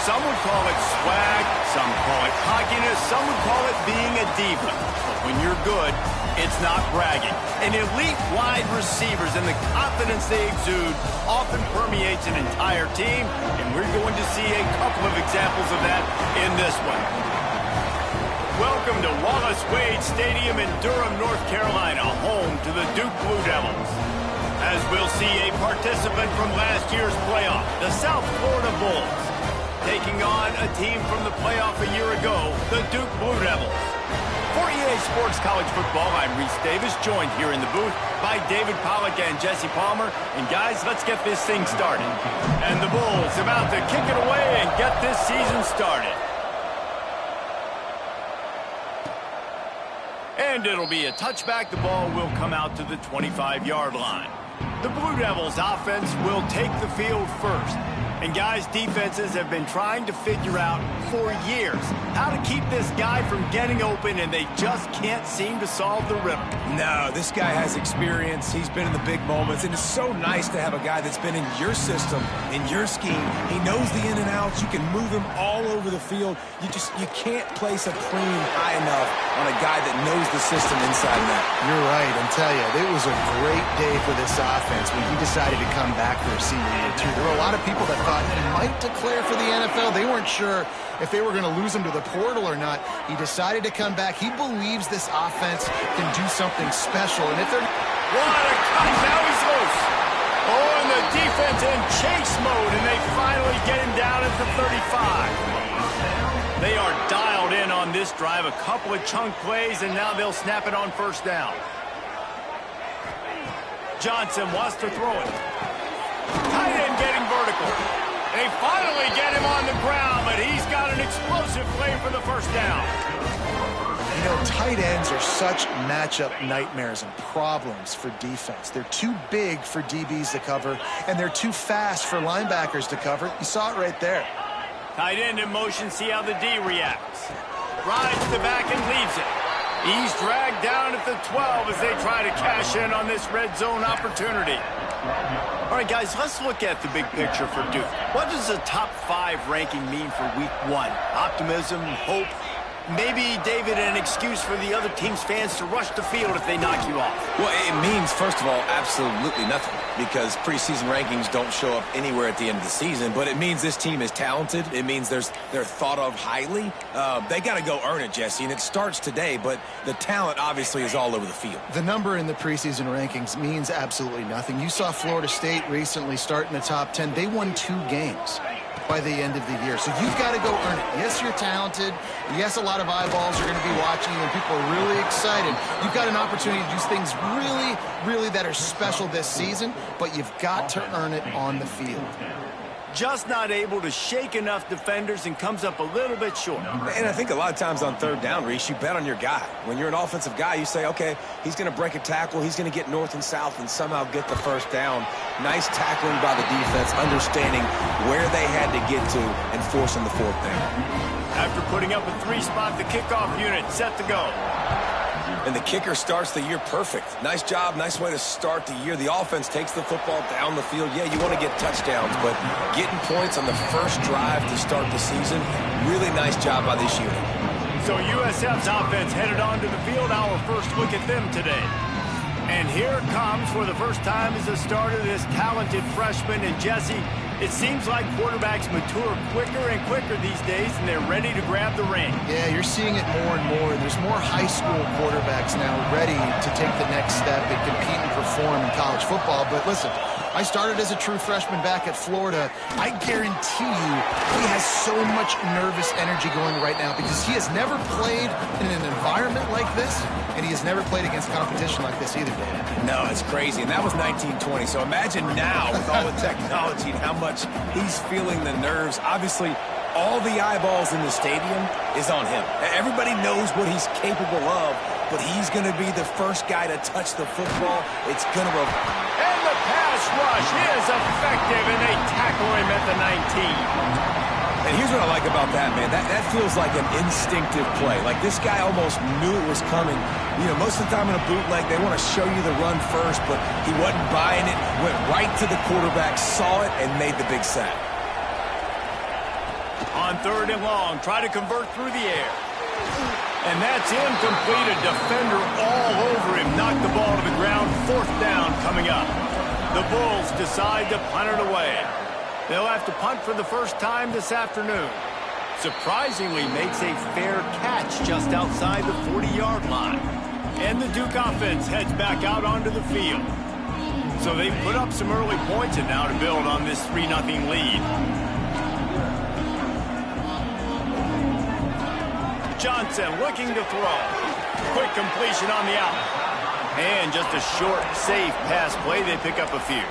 Some would call it swag, some call it cockiness, some would call it being a diva. But when you're good, it's not bragging. And elite wide receivers and the confidence they exude often permeates an entire team, and we're going to see a couple of examples of that in this one. Welcome to Wallace Wade Stadium in Durham, North Carolina, home to the Duke Blue Devils. As we'll see a participant from last year's playoff, the South Florida Bulls, taking on a team from the playoff a year ago, the Duke Blue Devils. For EA Sports College Football, I'm Reese Davis, joined here in the booth by David Pollack and Jesse Palmer. And guys, let's get this thing started. And the Bulls about to kick it away and get this season started. And it'll be a touchback. The ball will come out to the 25-yard line. The Blue Devils offense will take the field first. And guys, defenses have been trying to figure out for years how to keep this guy from getting open, and they just can't seem to solve the riddle. No, this guy has experience. He's been in the big moments, and it's so nice to have a guy that's been in your system, in your scheme. He knows the in and outs. You can move him all over the field. You can't place a premium high enough on a guy that knows the system inside and out. You're right. I tell you, it was a great day for this offense when he decided to come back for a senior year, too. There were a lot of people that thought he might declare for the NFL. They weren't sure if they were going to lose him to the portal or not. He decided to come back. He believes this offense can do something special. And if they're... What a cut! Now he's loose. Oh, and the defense in chase mode, and they finally get him down at the 35. They are dialed in on this drive. A couple of chunk plays, and now they'll snap it on first down. Johnson wants to throw it. Tight end getting vertical. They finally get him on the ground, but he's got an explosive play for the first down. You know, tight ends are such matchup nightmares and problems for defense. They're too big for DBs to cover, and they're too fast for linebackers to cover. You saw it right there. Tight end in motion, see how the D reacts. Rides the back and leaves it. He's dragged down at the 12 as they try to cash in on this red zone opportunity. All right, guys, let's look at the big picture for Duke. What does the top 5 ranking mean for week 1? Optimism, hope, maybe, David, an excuse for the other team's fans to rush the field if they knock you off? Well, it means, first of all, absolutely nothing, because preseason rankings don't show up anywhere at the end of the season, but it means this team is talented. It means they're thought of highly. They got to go earn it, Jesse, and it starts today, but the talent obviously is all over the field. The number in the preseason rankings means absolutely nothing. You saw Florida State recently start in the top 10. They won 2 games by the end of the year. So you've got to go earn it. Yes, you're talented. Yes, a lot of eyeballs are going to be watching you, and people are really excited. You've got an opportunity to do things really that are special this season, but you've got to earn it on the field. Just not able to shake enough defenders and comes up a little bit short. And I think a lot of times on third down, Reese, you bet on your guy. When you're an offensive guy, you say, okay, he's going to break a tackle, he's going to get north and south and somehow get the first down. Nice tackling by the defense, understanding where they had to get to and forcing the fourth down. After putting up a 3-spot, the kickoff unit set to go. And the kicker starts the year perfect. Nice job, nice way to start the year. The offense takes the football down the field. Yeah, you want to get touchdowns, but getting points on the first drive to start the season, really nice job by this unit. So USF's offense headed onto the field. Our first look at them today. And here comes, for the first time as a starter, this talented freshman. And Jesse, it seems like quarterbacks mature quicker and quicker these days, and they're ready to grab the reins. Yeah, you're seeing it more and more. There's more high school quarterbacks now ready to take the next step and compete and perform in college football. But listen, I started as a true freshman back at Florida. I guarantee you he has so much nervous energy going right now because he has never played in an environment like this, and he has never played against competition like this either, David. No, it's crazy, and that was 1920. So imagine now with all the technology and how much he's feeling the nerves. Obviously, all the eyeballs in the stadium is on him. Everybody knows what he's capable of, but he's going to be the first guy to touch the football. It's going to... And the pass rush is effective, and they tackle him at the 19. And here's what I like about that, man. That feels like an instinctive play. Like this guy almost knew it was coming. You know, most of the time in a bootleg, they want to show you the run first, but he wasn't buying it, went right to the quarterback, saw it, and made the big sack. On 3rd and long, try to convert through the air. And that's incomplete. A defender all over him. Knocked the ball to the ground. 4th down coming up. The Bulls decide to punt it away. They'll have to punt for the first time this afternoon. Surprisingly makes a fair catch just outside the 40-yard line. And the Duke offense heads back out onto the field. So they put up some early points and now to build on this 3-0 lead. Johnson looking to throw. Quick completion on the out. And just a short, safe pass play. They pick up a few.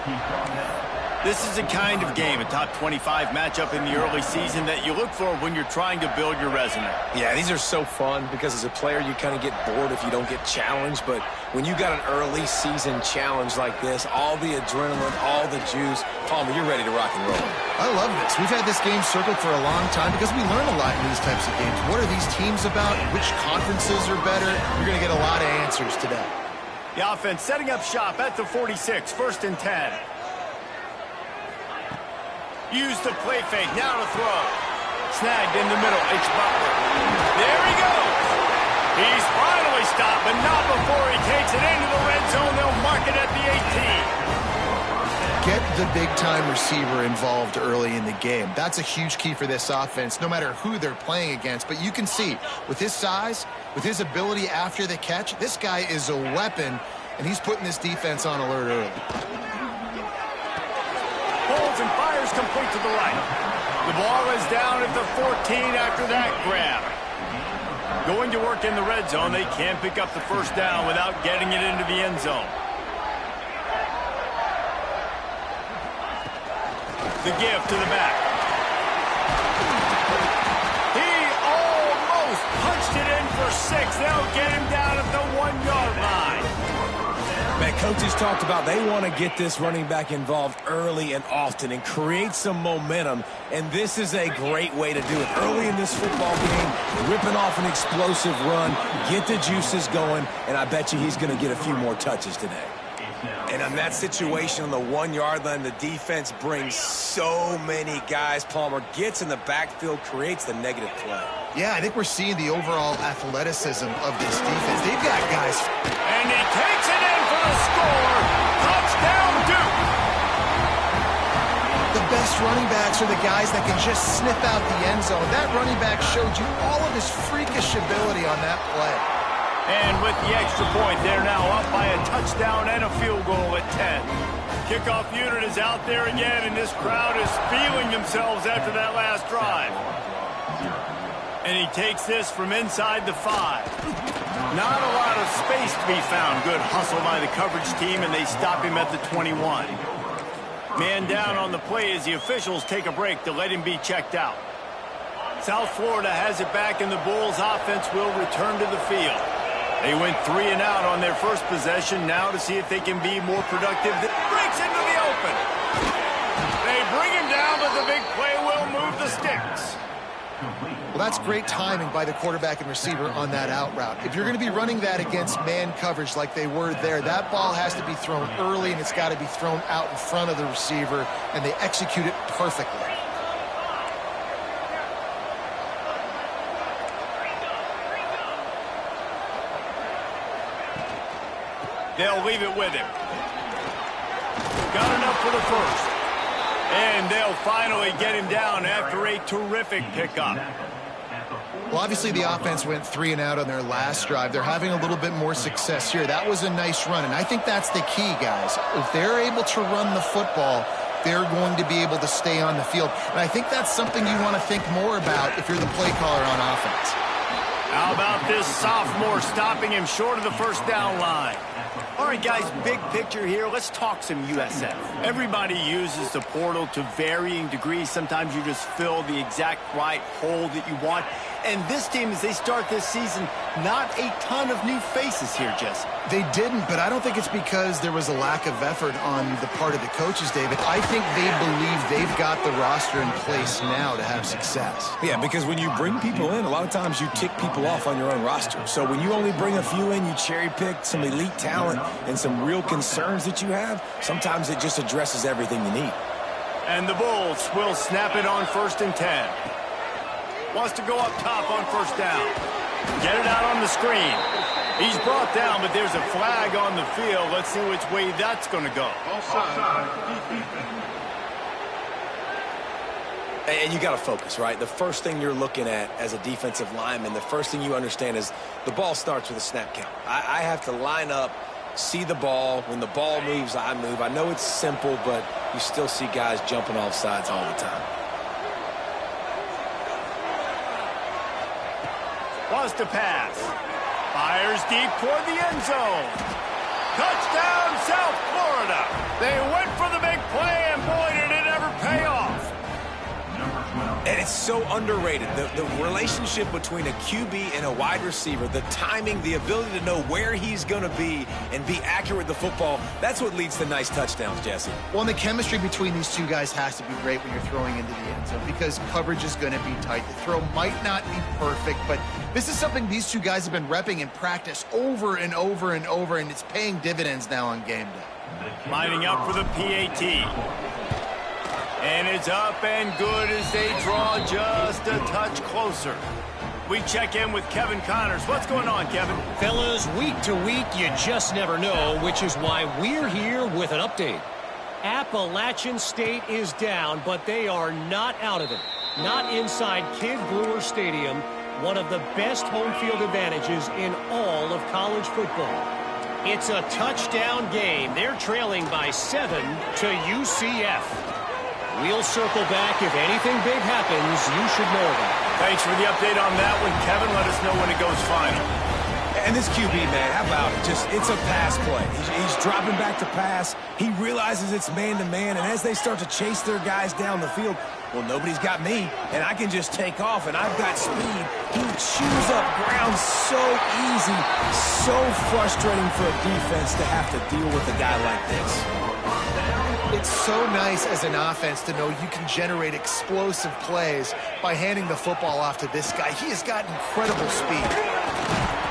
This is a kind of game, a top 25 matchup in the early season that you look for when you're trying to build your resume. Yeah, these are so fun because as a player you kind of get bored if you don't get challenged. But when you got an early season challenge like this, all the adrenaline, all the juice, Palmer, you're ready to rock and roll. I love this. We've had this game circled for a long time because we learn a lot in these types of games. What are these teams about? Which conferences are better? You're going to get a lot of answers today. The offense setting up shop at the 46, 1st and 10. Use the play fake, now to throw. Snagged in the middle, it's Butler. There he goes. He's finally stopped, but not before he takes it into the red zone. They'll mark it at the 18. Get the big-time receiver involved early in the game. That's a huge key for this offense, no matter who they're playing against. But you can see, with his size, with his ability after the catch, this guy is a weapon, and he's putting this defense on alert early. Holds and fires complete to the right. The ball is down at the 14 after that grab. Going to work in the red zone. They can't pick up the first down without getting it into the end zone. The give to the back. He almost punched it in for 6. They'll get him down at the 1-yard line. Man, coaches talked about they want to get this running back involved early and often and create some momentum, and this is a great way to do it. Early in this football game, ripping off an explosive run, get the juices going, and I bet you he's going to get a few more touches today. And on that situation on the 1-yard line, the defense brings so many guys. Palmer gets in the backfield, creates the negative play. Yeah, I think we're seeing the overall athleticism of this defense. They've got guys. And he takes it in for the score. Touchdown, Duke. The best running backs are the guys that can just snip out the end zone. That running back showed you all of his freakish ability on that play. And with the extra point, they're now up by a touchdown and a field goal at 10. Kickoff unit is out there again, and this crowd is feeling themselves after that last drive. And he takes this from inside the 5. Not a lot of space to be found. Good hustle by the coverage team, and they stop him at the 21. Man down on the play as the officials take a break to let him be checked out. South Florida has it back, and the Bulls offense will return to the field. They went 3 and out on their first possession. Now to see if they can be more productive. Breaks into the open. They bring him down, but the big play will move the sticks. Well, that's great timing by the quarterback and receiver on that out route. If you're going to be running that against man coverage like they were there, that ball has to be thrown early, and it's got to be thrown out in front of the receiver, and they execute it perfectly. They'll leave it with him. Got enough for the first. And they'll finally get him down after a terrific pickup. Well, obviously the offense went 3 and out on their last drive. They're having a little bit more success here. That was a nice run, and I think that's the key, guys. If they're able to run the football, they're going to be able to stay on the field. And I think that's something you want to think more about if you're the play caller on offense. How about this sophomore stopping him short of the first down line? All right, guys, big picture here. Let's talk some USF. Everybody uses the portal to varying degrees. Sometimes you just fill the exact right hole that you want. And this team, as they start this season, not a ton of new faces here, Jesse. They didn't, but I don't think it's because there was a lack of effort on the part of the coaches, David. I think they believe they've got the roster in place now to have success. Yeah, because when you bring people in, a lot of times you tick people off on your own roster. So when you only bring a few in, you cherry pick some elite talent and some real concerns that you have, sometimes it just addresses everything you need. And the Bulls will snap it on 1st and 10. Wants to go up top on first down. Get it out on the screen. He's brought down, but there's a flag on the field. Let's see which way that's going to go. And you got to focus, right? The first thing you're looking at as a defensive lineman, the first thing you understand is the ball starts with a snap count. I have to line up, see the ball. When the ball moves, I move. I know it's simple, but you still see guys jumping off sides all the time. Wants to pass. Fires deep toward the end zone. Touchdown, South Florida. They went for the big play, and boy, did it ever pay off. And it's so underrated. The relationship between a QB and a wide receiver, the timing, the ability to know where he's going to be and be accurate with the football, that's what leads to nice touchdowns, Jesse. Well, and the chemistry between these two guys has to be great when you're throwing into the end zone because coverage is going to be tight. The throw might not be perfect, but this is something these two guys have been repping in practice over and over and over, and it's paying dividends now on game day. Lining up for the PAT. And it's up and good as they draw just a touch closer. We check in with Kevin Connors. What's going on, Kevin? Fellas, week to week, you just never know, which is why we're here with an update. Appalachian State is down, but they are not out of it. Not inside Kid Brewer Stadium, one of the best home field advantages in all of college football. It's a touchdown game. They're trailing by 7 to UCF. We'll circle back. If anything big happens, you should know about it. Thanks for the update on that one, Kevin. Let us know when it goes final. And this QB, man, how about it? It's a pass play. He's dropping back to pass. He realizes it's man-to-man, and as they start to chase their guys down the field, well, nobody's got me, and I can just take off, and I've got speed. He chews up ground so easy, so frustrating for a defense to have to deal with a guy like this. It's so nice as an offense to know you can generate explosive plays by handing the football off to this guy. He has got incredible speed.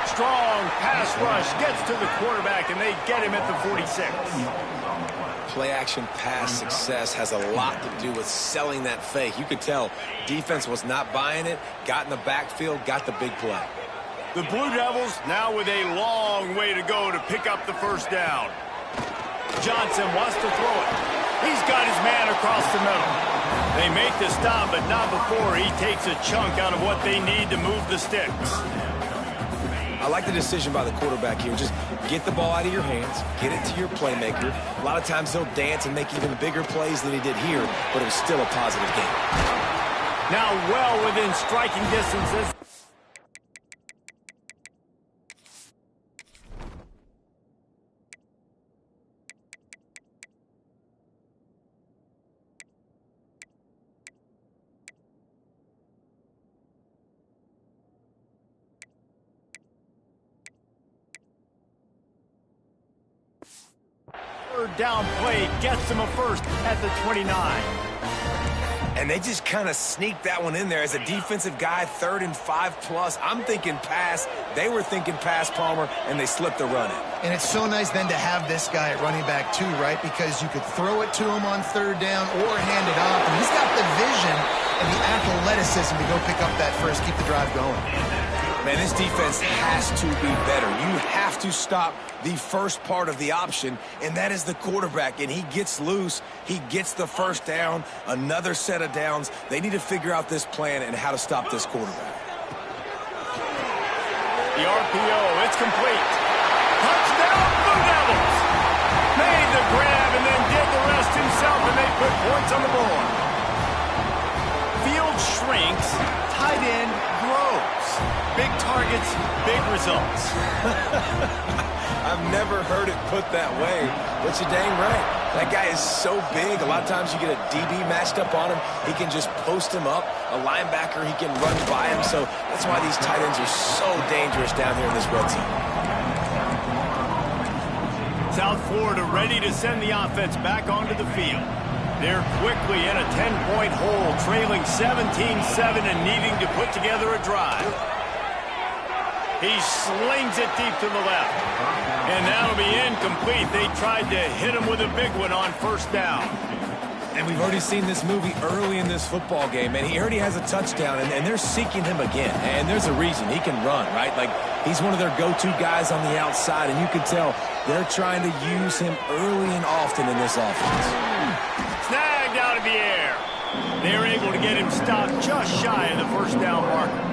Strong pass rush gets to the quarterback, and they get him at the 46. Play-action pass success has a lot to do with selling that fake. You could tell defense was not buying it, got in the backfield, got the big play. The Blue Devils now with a long way to go to pick up the first down. Johnson wants to throw it. He's got his man across the middle. They make the stop, but not before he takes a chunk out of what they need to move the sticks. I like the decision by the quarterback here. Just get the ball out of your hands, get it to your playmaker. A lot of times he'll dance and make even bigger plays than he did here, but it was still a positive game. Now well within striking distances. Down play gets him a first at the 29. And they just kind of sneaked that one in there as a defensive guy, 3rd and 5+. I'm thinking pass. They were thinking pass, Palmer, and they slipped the run in. And it's so nice then to have this guy at running back too, right? Because you could throw it to him on 3rd down or hand it off. And he's got the vision and the athleticism to go pick up that first, keep the drive going. Man, this defense has to be better. You have to stop the first part of the option, and that is the quarterback. And he gets loose. He gets the first down, another set of downs. They need to figure out this plan and how to stop this quarterback. The RPO, it's complete. Touchdown, Blue Devils. Made the grab and then did the rest himself, and they put points on the board. Field shrinks, tight end grows. Big targets, big results. I've never heard it put that way, but you're dang right. That guy is so big. A lot of times you get a DB matched up on him. He can just post him up. A linebacker, he can run by him. So that's why these tight ends are so dangerous down here in this red zone. South Florida ready to send the offense back onto the field. They're quickly in a 10-point hole, trailing 17-7 and needing to put together a drive. He slings it deep to the left. And that'll be incomplete. They tried to hit him with a big one on first down. And we've already seen this movie early in this football game, and he already has a touchdown, and they're seeking him again. And there's a reason. He can run, right? Like, he's one of their go-to guys on the outside, and you can tell they're trying to use him early and often in this offense. Snagged out of the air. They're able to get him stopped just shy of the first down marker.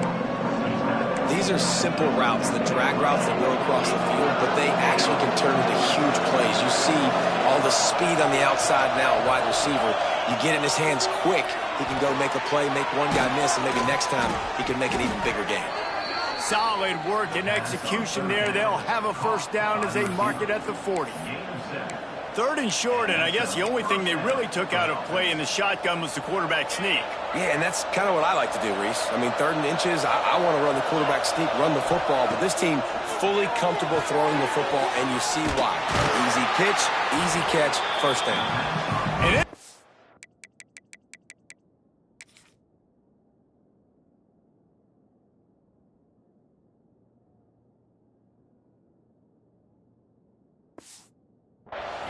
These are simple routes, the drag routes that go across the field, but they actually can turn into huge plays. You see all the speed on the outside now, wide receiver. You get it in his hands quick, he can go make a play, make one guy miss, and maybe next time he can make an even bigger game. Solid work and execution there. They'll have a first down as they mark it at the 40. 3rd and short, and I guess the only thing they really took out of play in the shotgun was the quarterback sneak. Yeah, and that's kind of what I like to do, Reese. I mean, 3rd and inches, I want to run the quarterback sneak, run the football, but this team fully comfortable throwing the football, and you see why. Easy pitch, easy catch, first down. And it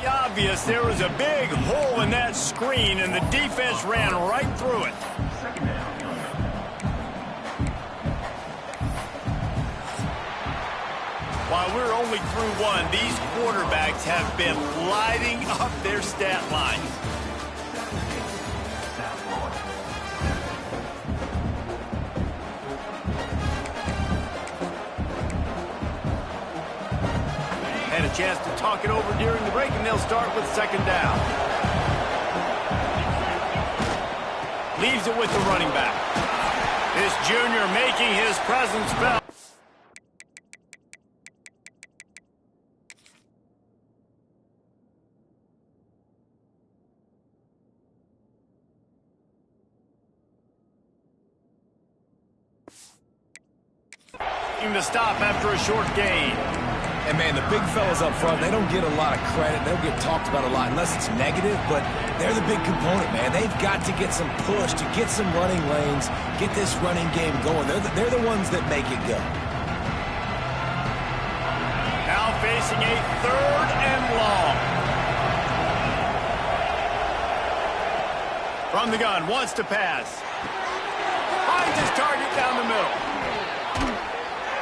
obvious there was a big hole in that screen, and the defense ran right through it. While we're only through one, these quarterbacks have been lighting up their stat line. Had a chance to talk it over during the break, and they'll start with 2nd down. Leaves it with the running back. This junior making his presence felt. To stop after a short gain. And, man, the big fellas up front, they don't get a lot of credit. They don't get talked about a lot unless it's negative, but they're the big component, man. They've got to get some push, to get some running lanes, get this running game going. They're the ones that make it go. Now facing a 3rd and long. From the gun, wants to pass. Finds his target down the middle.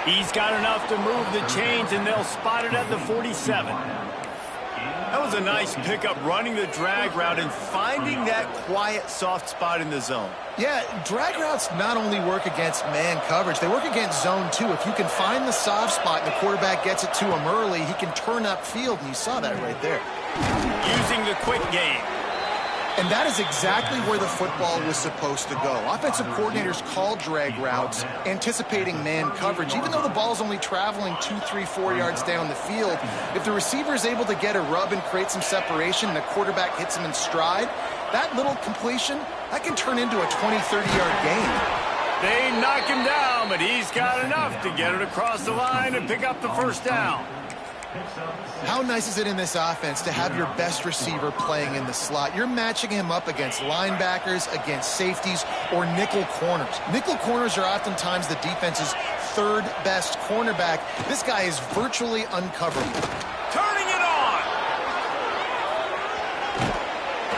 He's got enough to move the chains, and they'll spot it at the 47. That was a nice pickup, running the drag route and finding that quiet, soft spot in the zone. Yeah, drag routes not only work against man coverage, they work against zone too. If you can find the soft spot and the quarterback gets it to him early, he can turn upfield, and you saw that right there. Using the quick game. And that is exactly where the football was supposed to go. Offensive coordinators call drag routes, anticipating man coverage. Even though the ball's only traveling 2, 3, 4 yards down the field, if the receiver is able to get a rub and create some separation and the quarterback hits him in stride, that little completion, that can turn into a 20, 30-yard gain. They knock him down, but he's got enough to get it across the line and pick up the first down. How nice is it in this offense to have your best receiver playing in the slot? You're matching him up against linebackers, against safeties, or nickel corners. Nickel corners are oftentimes the defense's 3rd best cornerback. This guy is virtually uncoverable. Turning it on!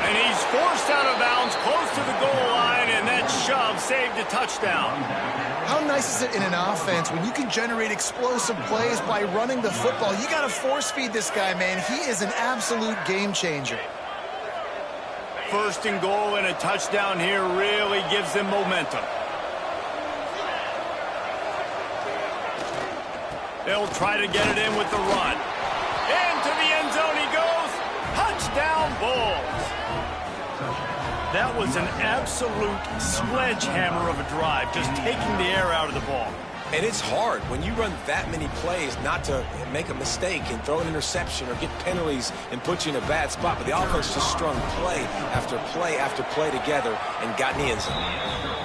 And he's forced out of bounds close to the goal line, and that shove saved a touchdown. How nice is it in an offense when you can generate explosive plays by running the football? You got to force feed this guy, man. He is an absolute game changer. 1st and goal and a touchdown here really gives them momentum. They'll try to get it in with the run. Into the end zone he goes. Touchdown, Bulls. That was an absolute sledgehammer of a drive, just taking the air out of the ball. And it's hard when you run that many plays not to make a mistake and throw an interception or get penalties and put you in a bad spot. But the offense just strung play after play after play together and got in the end zone.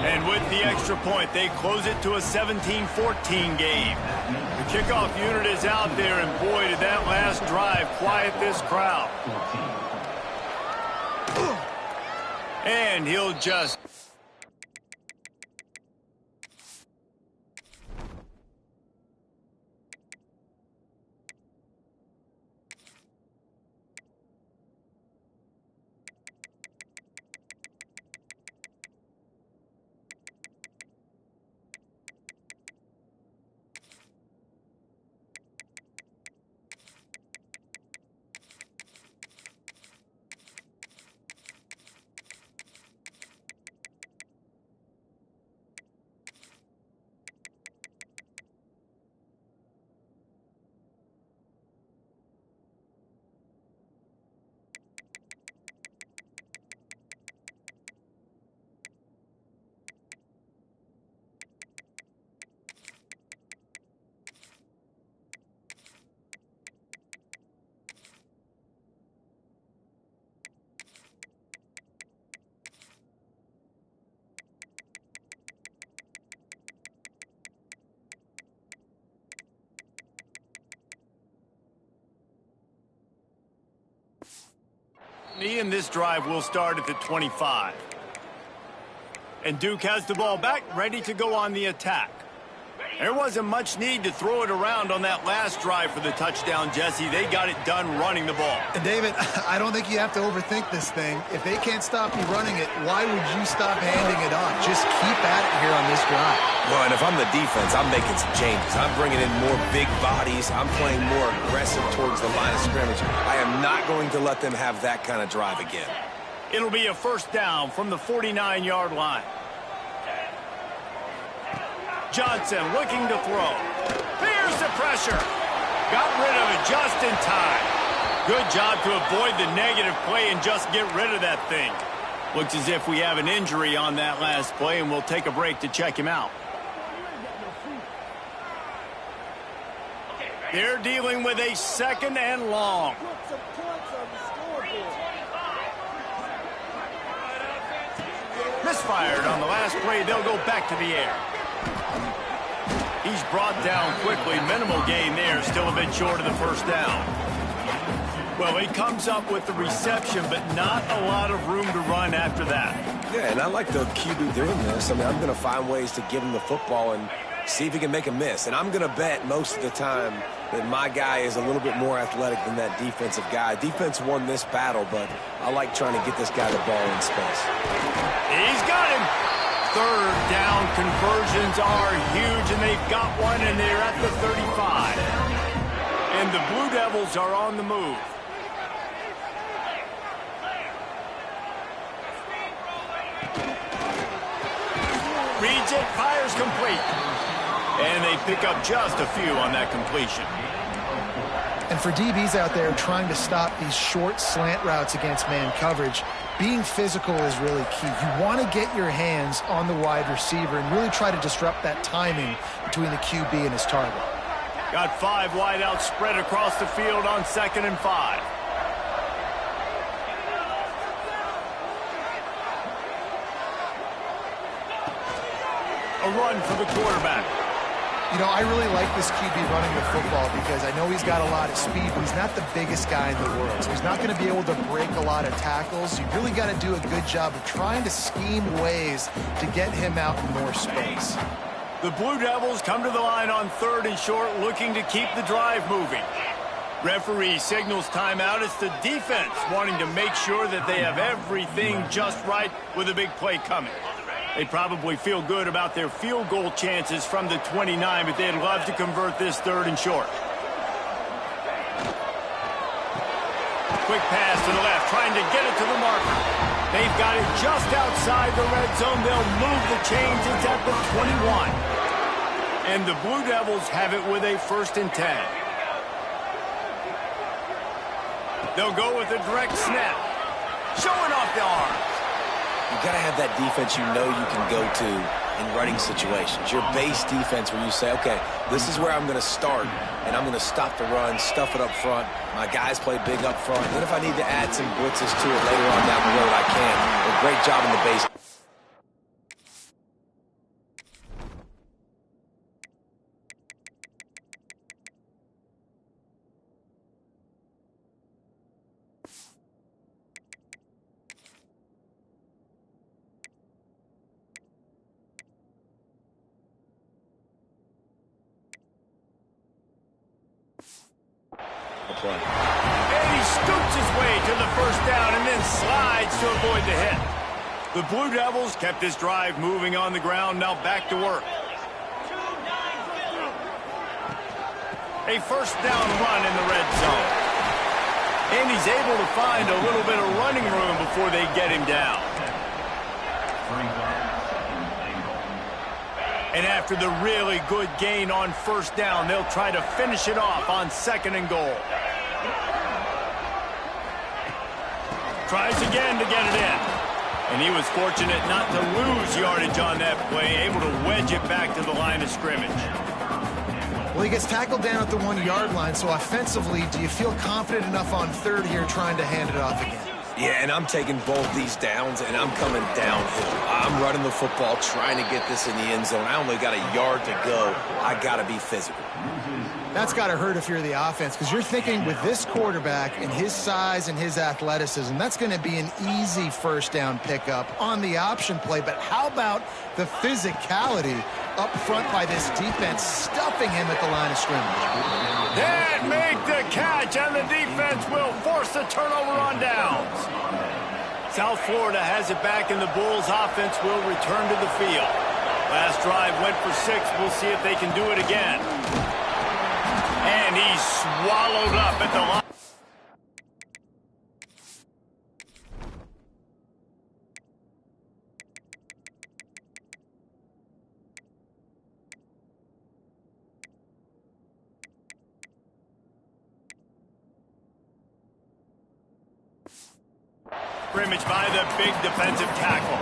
And with the extra point, they close it to a 17-14 game. The kickoff unit is out there, and boy, did that last drive quiet this crowd. And he'll just... scrutiny, and this drive will start at the 25. And Duke has the ball back, ready to go on the attack. There wasn't much need to throw it around on that last drive for the touchdown, Jesse. They got it done running the ball. And David, I don't think you have to overthink this thing. If they can't stop you running it, why would you stop handing it off? Just keep at it here on this drive. Well, and if I'm the defense, I'm making some changes. I'm bringing in more big bodies. I'm playing more aggressive towards the line of scrimmage. I am not going to let them have that kind of drive again. It'll be a first down from the 49-yard line. Johnson looking to throw. Here's the pressure. Got rid of it just in time. Good job to avoid the negative play and just get rid of that thing. Looks as if we have an injury on that last play, and we'll take a break to check him out. They're dealing with a second and long. Misfired on the last play. They'll go back to the air. He's brought down quickly. Minimal gain there. Still a bit short of the first down. Well, he comes up with the reception, but not a lot of room to run after that. Yeah, and I like the QB doing this. I mean, I'm going to find ways to give him the football and see if he can make a miss. And I'm going to bet most of the time that my guy is a little bit more athletic than that defensive guy. Defense won this battle, but I like trying to get this guy the ball in space. He's got him. Third down conversions are huge, and they've got one, and they're at the 35. And the Blue Devils are on the move. Reads it, fires complete. And they pick up just a few on that completion. And for DBs out there trying to stop these short slant routes against man coverage, being physical is really key. You want to get your hands on the wide receiver and really try to disrupt that timing between the QB and his target. Got 5 wideouts spread across the field on 2nd and 5. A run for the quarterback. You know, I really like this QB running the football because I know he's got a lot of speed, but he's not the biggest guy in the world. So he's not going to be able to break a lot of tackles. You really got to do a good job of trying to scheme ways to get him out in more space. The Blue Devils come to the line on 3rd and short, looking to keep the drive moving. Referee signals timeout. It's the defense wanting to make sure that they have everything just right with a big play coming. They probably feel good about their field goal chances from the 29, but they'd love to convert this 3rd and short. Quick pass to the left, trying to get it to the marker. They've got it just outside the red zone. They'll move the chains. It's at the 21. And the Blue Devils have it with a 1st and 10. They'll go with a direct snap. Showing off the arms. You got to have that defense you know you can go to in running situations. Your base defense where you say, okay, this is where I'm going to start, and I'm going to stop the run, stuff it up front. My guys play big up front. Then if I need to add some blitzes to it later on down the road, I can. A great job in the base. Play. And he scoots his way to the 1st down and then slides to avoid the hit. The Blue Devils kept this drive moving on the ground, now back to work. A 1st down run in the red zone. And he's able to find a little bit of running room before they get him down. And after the really good gain on 1st down, they'll try to finish it off on 2nd and goal. Tries again to get it in. And he was fortunate not to lose yardage on that play, able to wedge it back to the line of scrimmage. Well, he gets tackled down at the 1-yard line, so offensively, do you feel confident enough on 3rd here trying to hand it off again? Yeah, and I'm taking both these downs, and I'm coming downhill. I'm running the football, trying to get this in the end zone. I only got a yard to go. I got to be physical. That's got to hurt if you're the offense, because you're thinking with this quarterback and his size and his athleticism, that's going to be an easy first down pickup on the option play. But how about the physicality up front by this defense, stuffing him at the line of scrimmage? Dad make the catch, and the defense will force the turnover on downs. South Florida has it back, and the Bulls offense will return to the field. Last drive went for 6. We'll see if they can do it again. And he's swallowed up at the line. Scrimmage by the big defensive tackle.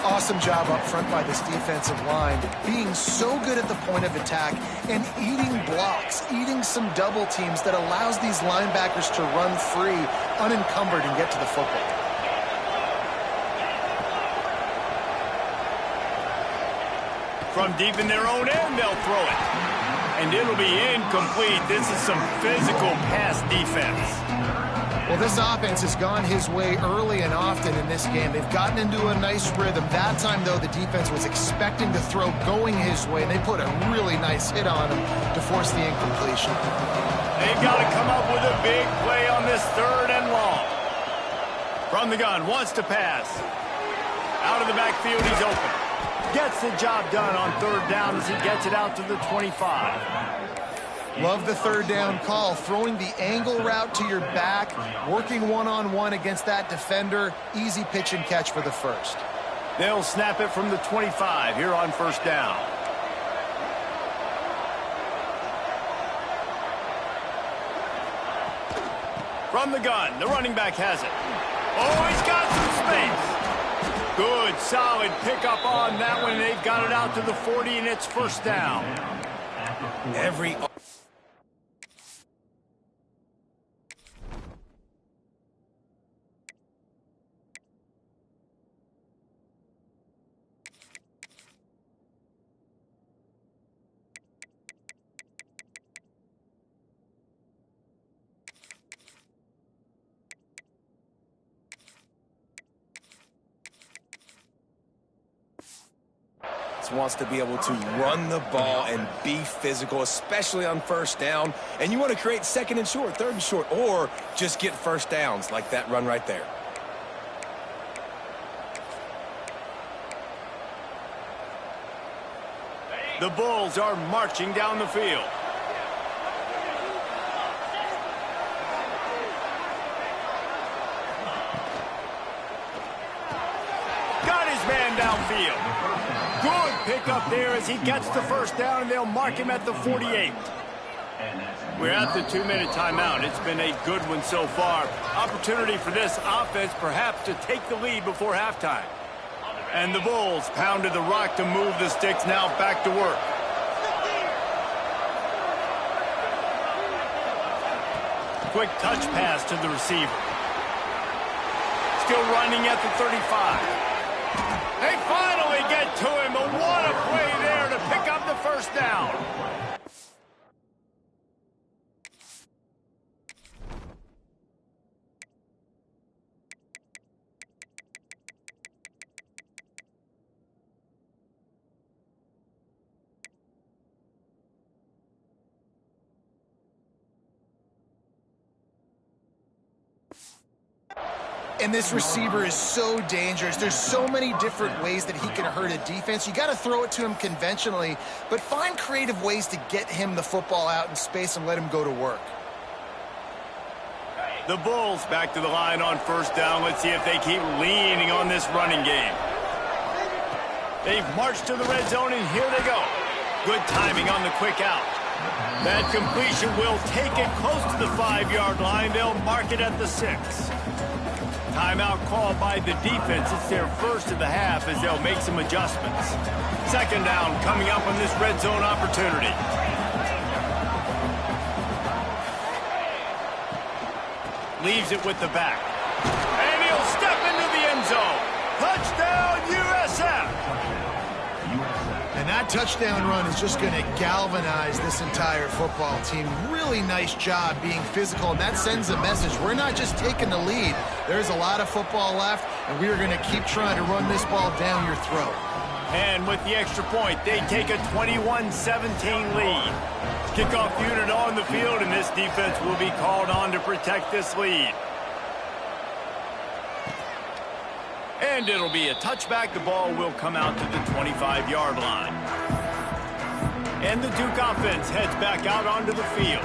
Awesome job up front by this defensive line, being so good at the point of attack and eating blocks, eating some double teams that allows these linebackers to run free, unencumbered, and get to the football. From deep in their own end, they'll throw it. And it'll be incomplete. This is some physical pass defense. Well, this offense has gone his way early and often in this game. They've gotten into a nice rhythm. That time, though, the defense was expecting to throw going his way, and they put a really nice hit on him to force the incompletion. They've got to come up with a big play on this 3rd and long. From the gun, wants to pass. Out of the backfield, he's open. Gets the job done on 3rd down as he gets it out to the 25. Love the 3rd down call, throwing the angle route to your back, working one-on-one against that defender. Easy pitch and catch for the first. They'll snap it from the 25 here on 1st down. From the gun, the running back has it. Oh, he's got some space. Good, solid pickup on that one. They've got it out to the 40, and it's 1st down. Every wants to be able to run the ball and be physical, especially on 1st down. And you want to create 2nd and short, 3rd and short, or just get 1st downs like that run right there. The Bulls are marching down the field. Got his man downfield. Good pickup there as he gets the 1st down, and they'll mark him at the 48. We're at the 2-minute timeout. It's been a good one so far. Opportunity for this offense perhaps to take the lead before halftime. And the Bulls pounded the rock to move the sticks, now back to work. Quick touch pass to the receiver. Still running at the 35. They finally get to him, but what a play there to pick up the 1st down. And this receiver is so dangerous. There's so many different ways that he can hurt a defense. You got to throw it to him conventionally, but find creative ways to get him the football out in space and let him go to work. The Bulls back to the line on 1st down. Let's see if they keep leaning on this running game. They've marched to the red zone, and here they go. Good timing on the quick out. That completion will take it close to the 5-yard line. They'll mark it at the 6. Timeout called by the defense. It's their first of the half as they'll make some adjustments. 2nd down coming up on this red zone opportunity. Leaves it with the back. And he'll step into the end zone. Touchdown, USF! And that touchdown run is just going to galvanize this entire football team. Really nice job being physical, and that sends a message. We're not just taking the lead. There's a lot of football left, and we are going to keep trying to run this ball down your throat. And with the extra point, they take a 21-17 lead. Kickoff unit on the field, and this defense will be called on to protect this lead. And it'll be a touchback. The ball will come out to the 25-yard line. And the Duke offense heads back out onto the field.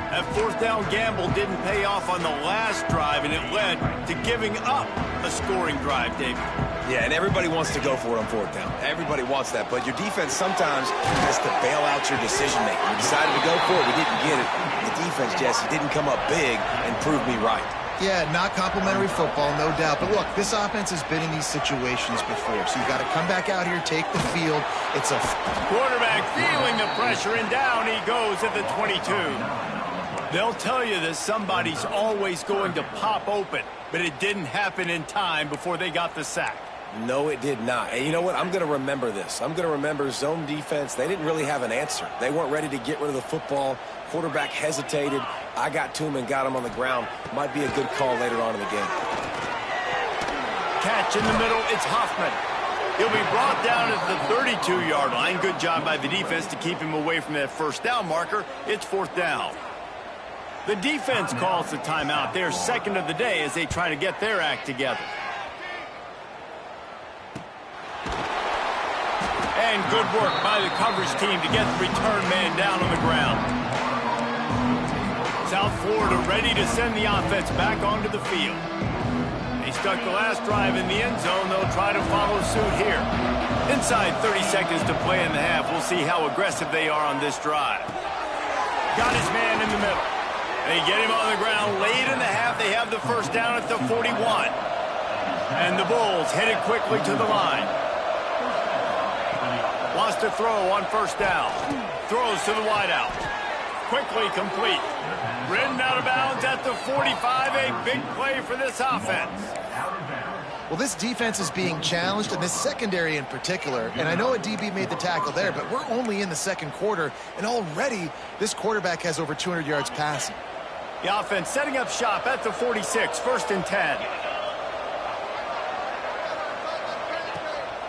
That fourth down gamble didn't pay off on the last drive, and it led to giving up a scoring drive, David. Yeah, and everybody wants to go for it on fourth down. Everybody wants that, but your defense sometimes has to bail out your decision-making. We decided to go for it. We didn't get it. The defense, Jesse, didn't come up big and prove me right. Yeah, not complimentary football, no doubt. But look, this offense has been in these situations before, so you've got to come back out here, take the field. It's a quarterback feeling the pressure, and down he goes at the 22. They'll tell you that somebody's always going to pop open, but it didn't happen in time before they got the sack. No, it did not. And you know what? I'm going to remember this. I'm going to remember zone defense. They didn't really have an answer. They weren't ready to get rid of the football. Quarterback hesitated. I got to him and got him on the ground. Might be a good call later on in the game. Catch in the middle. It's Hoffman. He'll be brought down at the 32-yard line. Good job by the defense to keep him away from that first down marker. It's fourth down. The defense calls the timeout. Their second of the day as they try to get their act together. And good work by the coverage team to get the return man down on the ground. South Florida ready to send the offense back onto the field. They stuck the last drive in the end zone. They'll try to follow suit here. Inside 30 seconds to play in the half. We'll see how aggressive they are on this drive. Got his man in the middle. They get him on the ground late in the half. They have the first down at the 41. And the Bulls headed quickly to the line. Wants to throw on first down. Throws to the wideout. Quickly complete. Ridden out of bounds at the 45. A big play for this offense. Well, this defense is being challenged, and this secondary in particular. And I know a DB made the tackle there, but we're only in the second quarter, and already this quarterback has over 200 yards passing. The offense setting up shop at the 46. First and 10.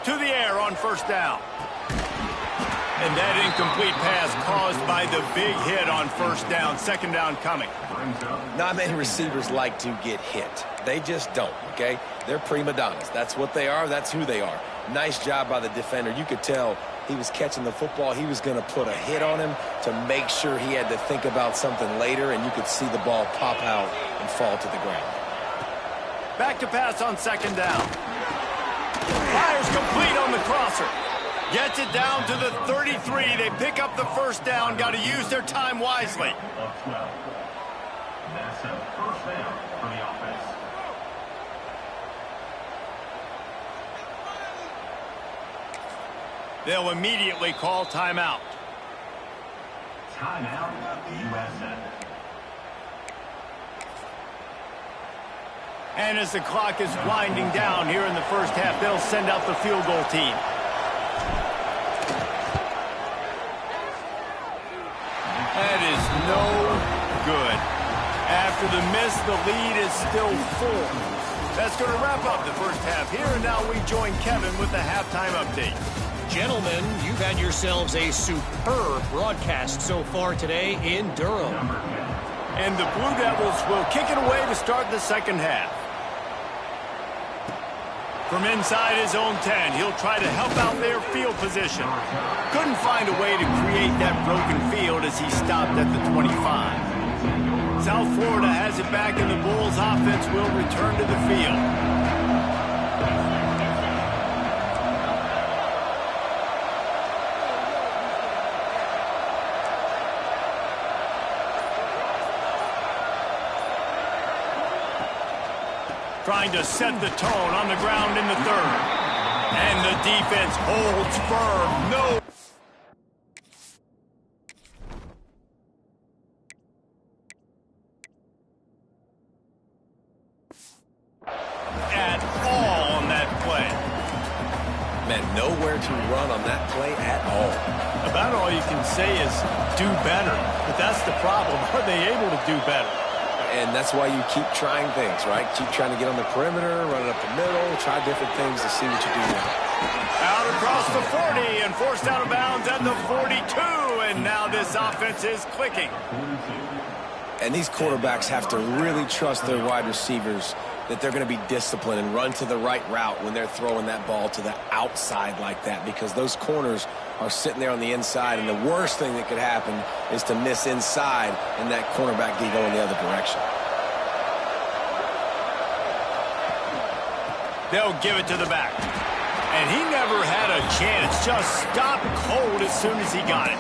To the air on first down. And that incomplete pass caused by the big hit on first down. Second down coming. Not many receivers like to get hit. They just don't, okay? They're prima donnas. That's what they are. That's who they are. Nice job by the defender. You could tell he was catching the football. He was going to put a hit on him to make sure he had to think about something later, and you could see the ball pop out and fall to the ground. Back to pass on second down. Fires complete on the crosser. Gets it down to the 33. They pick up the first down. Got to use their time wisely. That's a first down for the offense. They'll immediately call timeout. Timeout, USA. And as the clock is winding down here in the first half, they'll send out the field goal team. That is no good. After the miss, the lead is still 4. That's going to wrap up the first half here, and now we join Kevin with the halftime update. Gentlemen, you've had yourselves a superb broadcast so far today in Durham. And the Blue Devils will kick it away to start the second half. From inside his own 10, he'll try to help out their field position. Couldn't find a way to create that broken field as he stopped at the 25. South Florida has it back, and the Bulls offense will return to the field. Trying to set the tone on the ground in the third. And the defense holds firm. No. At all on that play. Man, nowhere to run on that play at all. About all you can say is do better. But that's the problem. Are they able to do better? And that's why you keep trying things, right? Keep trying to get on the perimeter, run it up the middle, try different things to see what you do now. Out across the 40 and forced out of bounds at the 42. And now this offense is clicking. And these quarterbacks have to really trust their wide receivers that they're going to be disciplined and run to the right route when they're throwing that ball to the outside like that, because those corners are sitting there on the inside, and the worst thing that could happen is to miss inside and that cornerback be going the other direction. They'll give it to the back. And he never had a chance. Just stopped cold as soon as he got it.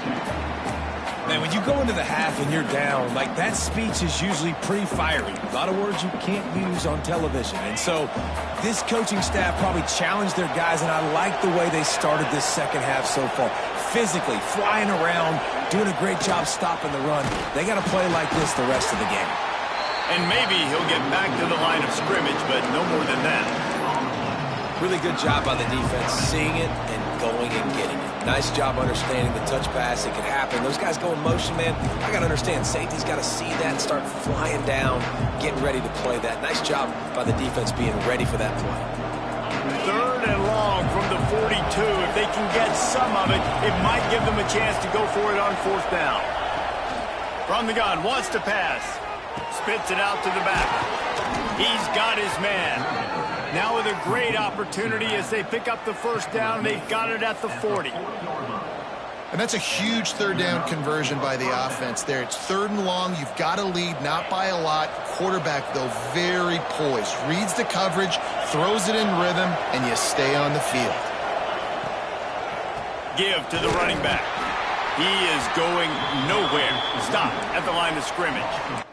Man, when you go into the half and you're down, like, that speech is usually pretty fiery. A lot of words you can't use on television. And so this coaching staff probably challenged their guys, and I like the way they started this second half so far. Physically, flying around, doing a great job stopping the run. They got to play like this the rest of the game. And maybe he'll get back to the line of scrimmage, but no more than that. Really good job by the defense, seeing it and going and getting it. Nice job understanding the touch pass. It could happen. Those guys go in motion, man. I got to understand, safety's got to see that and start flying down, getting ready to play that. Nice job by the defense being ready for that play. 3rd and long from the 42. If they can get some of it, it might give them a chance to go for it on 4th down. From the gun, wants to pass. Spits it out to the back. He's got his man. Now with a great opportunity as they pick up the 1st down. They've got it at the 40. And that's a huge 3rd down conversion by the offense there. It's 3rd and long. You've got to lead, not by a lot. Quarterback, though, very poised. Reads the coverage, throws it in rhythm, and you stay on the field. Give to the running back. He is going nowhere. Stop at the line of scrimmage.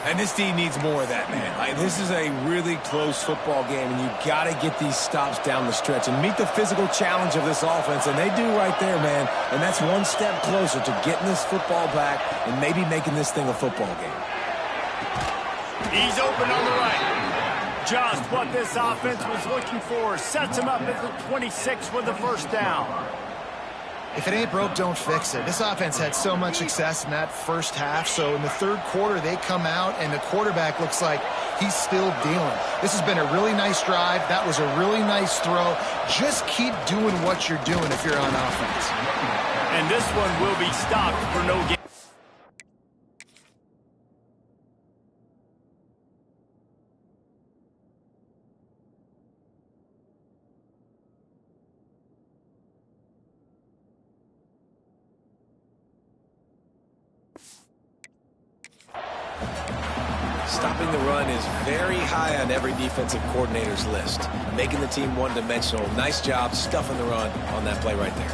And this team needs more of that, man. Like, this is a really close football game, and you got to get these stops down the stretch and meet the physical challenge of this offense, and they do right there, man. And that's one step closer to getting this football back and maybe making this thing a football game. He's open on the right. Just what this offense was looking for. Sets him up at the 26 with the 1st down. If it ain't broke, don't fix it. This offense had so much success in that first half, so in the 3rd quarter, they come out, and the quarterback looks like he's still dealing. This has been a really nice drive. That was a really nice throw. Just keep doing what you're doing if you're on offense. And this one will be stopped for no gain. Stopping the run is very high on every defensive coordinator's list. Making the team one-dimensional. Nice job stuffing the run on that play right there.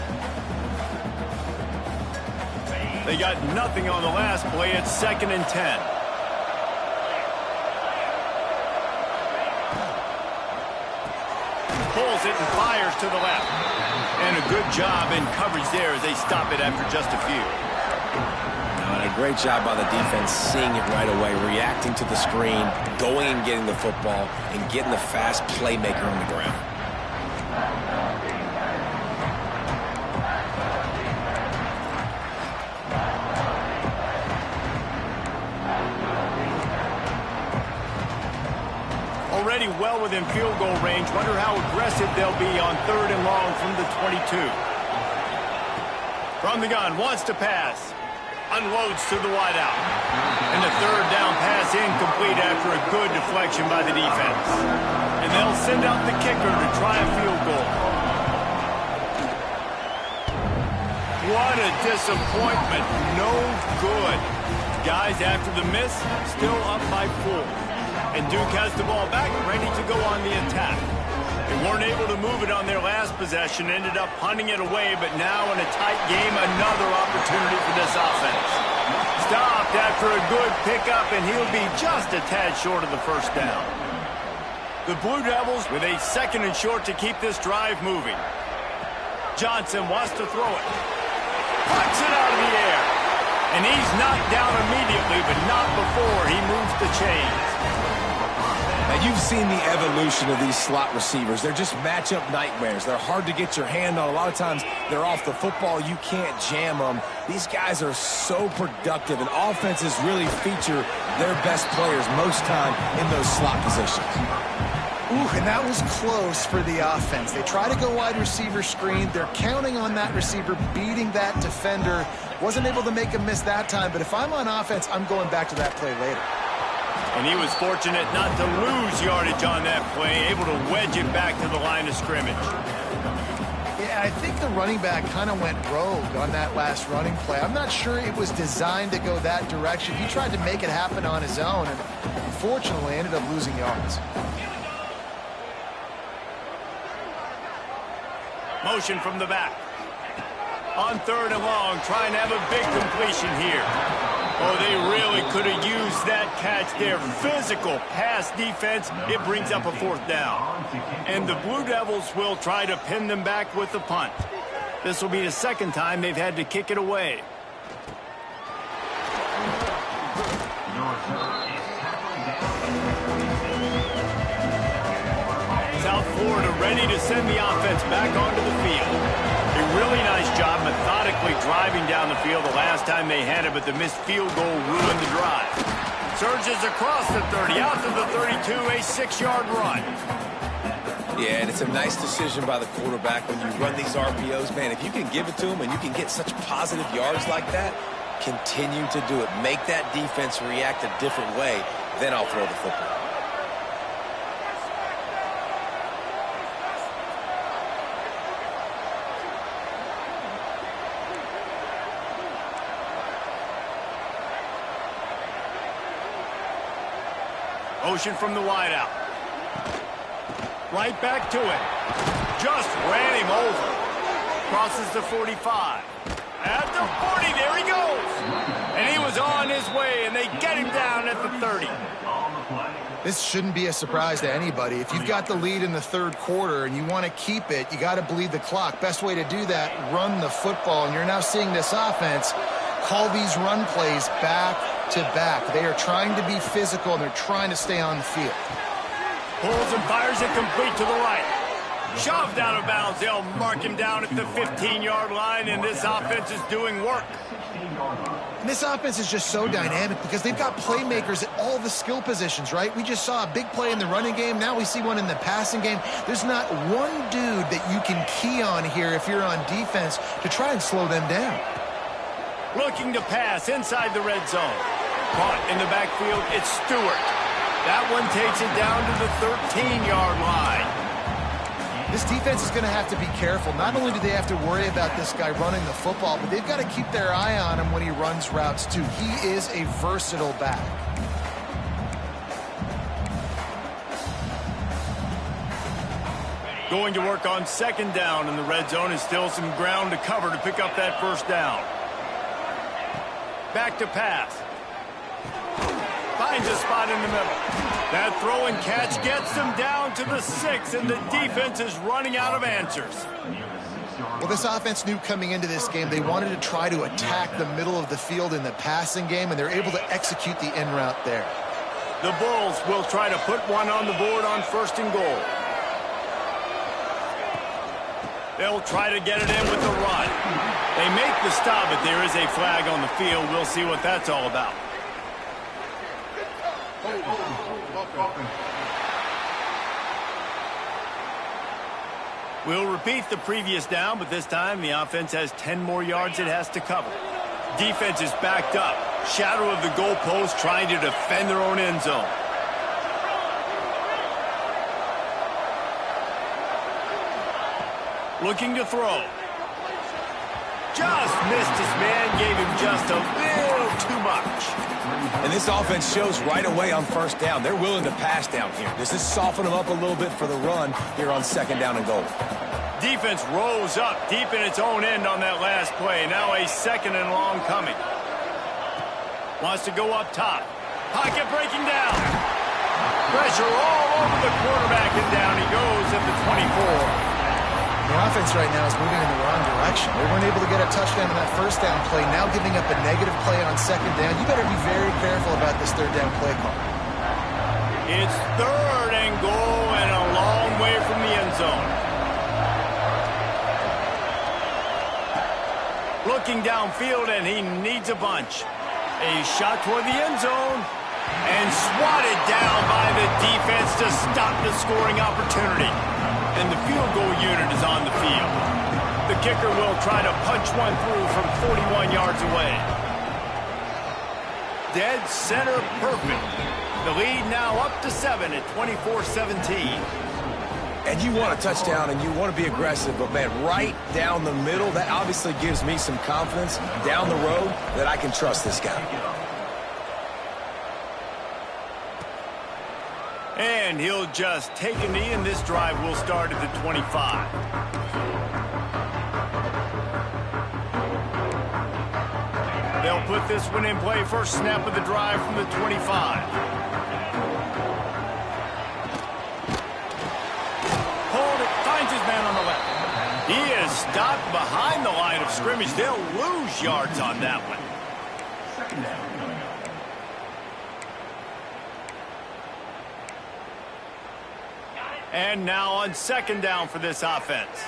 They got nothing on the last play. It's 2nd and 10. Pulls it and fires to the left. And a good job in coverage there as they stop it after just a few. And a great job by the defense seeing it right away, reacting to the screen, going and getting the football, and getting the fast playmaker on the ground. Already well within field goal range. Wonder how aggressive they'll be on 3rd and long from the 22. From the gun, wants to pass. Unloads to the wideout. And the 3rd down pass incomplete after a good deflection by the defense. And they'll send out the kicker to try a field goal. What a disappointment. No good. Guys, after the miss, still up by 4. And Duke has the ball back, ready to go on the attack. They weren't able to move it on their last possession, ended up punting it away, but now in a tight game, another opportunity for this offense. Stopped after a good pickup, and he'll be just a tad short of the 1st down. The Blue Devils with a 2nd and short to keep this drive moving. Johnson wants to throw it. Puts it out of the air. And he's knocked down immediately, but not before he moves the chains. Now, you've seen the evolution of these slot receivers. They're just matchup nightmares. They're hard to get your hand on. A lot of times, they're off the football. You can't jam them. These guys are so productive, and offenses really feature their best players most time in those slot positions. Ooh, and that was close for the offense. They try to go wide receiver screen. They're counting on that receiver beating that defender. Wasn't able to make a miss that time, but if I'm on offense, I'm going back to that play later. And he was fortunate not to lose yardage on that play, able to wedge it back to the line of scrimmage. Yeah, I think the running back kind of went rogue on that last running play. I'm not sure it was designed to go that direction. He tried to make it happen on his own, and unfortunately ended up losing yards. Motion from the back. On 3rd and long, trying to have a big completion here. Oh, they really could have used that catch there. Physical pass defense. It brings up a 4th down. And the Blue Devils will try to pin them back with the punt. This will be the 2nd time they've had to kick it away. South Florida ready to send the offense back onto the field. A really nice job methodically driving down the field the last time they had it, but the missed field goal ruined the drive. Surges across the 30, out to the 32, a 6-yard run. Yeah, and it's a nice decision by the quarterback when you run these RPOs. Man, if you can give it to them and you can get such positive yards like that, continue to do it. Make that defense react a different way, then I'll throw the football. Motion from the wideout. Right back to it. Just ran him over. Crosses the 45. At the 40, there he goes. And he was on his way, and they get him down at the 30. This shouldn't be a surprise to anybody. If you've got the lead in the 3rd quarter and you want to keep it, you got to bleed the clock. Best way to do that, run the football. And you're now seeing this offense call these run plays back to back. They are trying to be physical, and they're trying to stay on the field. Pulls and fires it complete to the right. Shoved out of bounds. They'll mark him down at the 15-yard line, and this offense is doing work. And this offense is just so dynamic because they've got playmakers at all the skill positions, right? We just saw a big play in the running game. Now we see one in the passing game. There's not one dude that you can key on here if you're on defense to try and slow them down. Looking to pass inside the red zone. Caught in the backfield, it's Stewart. That one takes it down to the 13-yard line. This defense is going to have to be careful. Not only do they have to worry about this guy running the football, but they've got to keep their eye on him when he runs routes, too. He is a versatile back. Going to work on 2nd down in the red zone, and still some ground to cover to pick up that 1st down. Back to pass. Finds a spot in the middle. That throw and catch gets them down to the 6, and the defense is running out of answers. Well, this offense knew coming into this game they wanted to try to attack the middle of the field in the passing game, and they're able to execute the in route there. The Bulls will try to put one on the board on 1st and goal. They'll try to get it in with the run. They make the stop, but there is a flag on the field. We'll see what that's all about. We'll repeat the previous down, but this time the offense has 10 more yards it has to cover. Defense is backed up. Shadow of the goalpost trying to defend their own end zone. Looking to throw. Just missed his man, gave him just a little too much. And this offense shows right away on 1st down. They're willing to pass down here. Does this soften them up a little bit for the run here on 2nd down and goal? Defense rose up deep in its own end on that last play. Now a 2nd and long coming. Wants to go up top. Pocket breaking down. Pressure all over the quarterback, and down he goes at the 24. The offense right now is moving in the wrong direction. They weren't able to get a touchdown on that first down play. Now giving up a negative play on second down. You better be very careful about this third down play call. It's third and goal and a long way from the end zone. Looking downfield, and he needs a bunch. A shot toward the end zone. And swatted down by the defense to stop the scoring opportunity. And the field goal unit is on the field. The kicker will try to punch one through from 41 yards away. Dead center perfect. The lead now up to 7 at 24-17. And you want a touchdown and you want to be aggressive, but man, right down the middle, that obviously gives me some confidence down the road that I can trust this guy. And he'll just take a knee, and this drive will start at the 25. They'll put this one in play. First snap of the drive from the 25. Hold it, finds his man on the left. He is stopped behind the line of scrimmage. They'll lose yards on that one. Second down. And now on second down for this offense.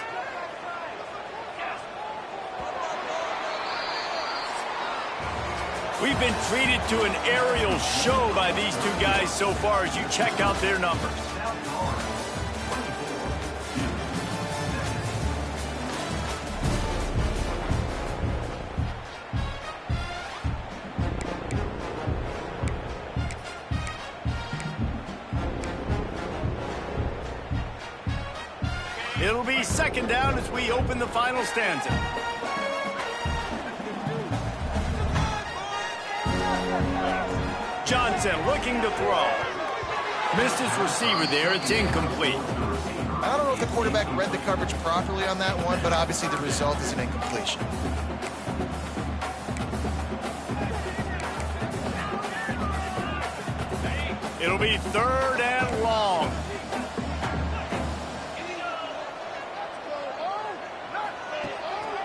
We've been treated to an aerial show by these two guys so far as you check out their numbers. It'll be second down as we open the final stanza. Johnson looking to throw. Missed his receiver there. It's incomplete. I don't know if the quarterback read the coverage properly on that one, but obviously the result is an incompletion. It'll be third and long.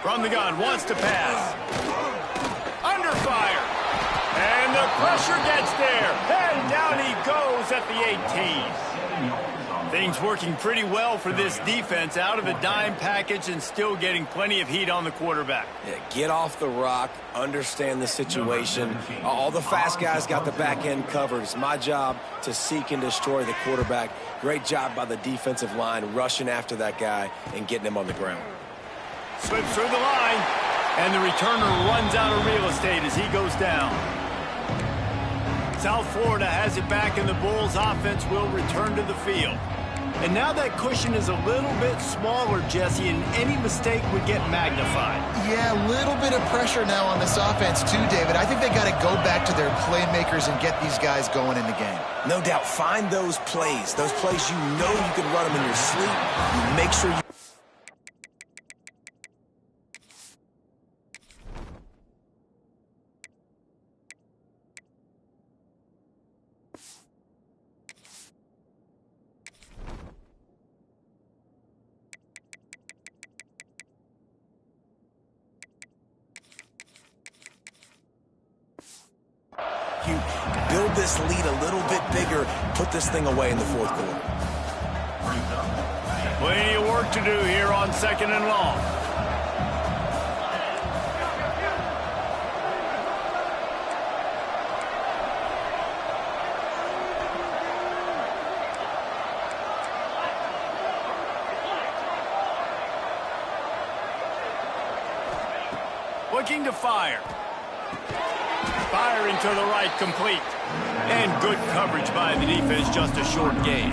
From the gun, wants to pass. Under fire. And the pressure gets there. And down he goes at the 18. Things working pretty well for this defense. Out of a dime package and still getting plenty of heat on the quarterback. Yeah, get off the rock, understand the situation. All the fast guys got the back end covered. It's my job to seek and destroy the quarterback. Great job by the defensive line rushing after that guy and getting him on the ground. Slips through the line, and the returner runs out of real estate as he goes down. South Florida has it back, and the Bulls offense will return to the field. And now that cushion is a little bit smaller, Jesse, and any mistake would get magnified. Yeah, a little bit of pressure now on this offense too, David. I think they got to go back to their playmakers and get these guys going in the game. No doubt, find those plays you know you can run them in your sleep. You make sure you... build this lead a little bit bigger, put this thing away in the fourth quarter. Plenty of work to do here on second and long. Looking to fire. Firing to the right, complete. And good coverage by the defense, just a short gain.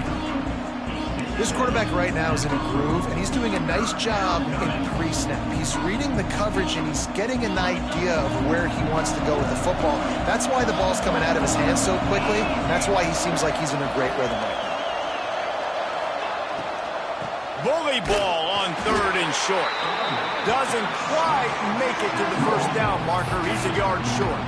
This quarterback right now is in a groove, and he's doing a nice job in pre-snap. He's reading the coverage, and he's getting an idea of where he wants to go with the football. That's why the ball's coming out of his hands so quickly. That's why he seems like he's in a great rhythm right now. Bully ball on third and short. Doesn't quite make it to the first down marker. He's a yard short.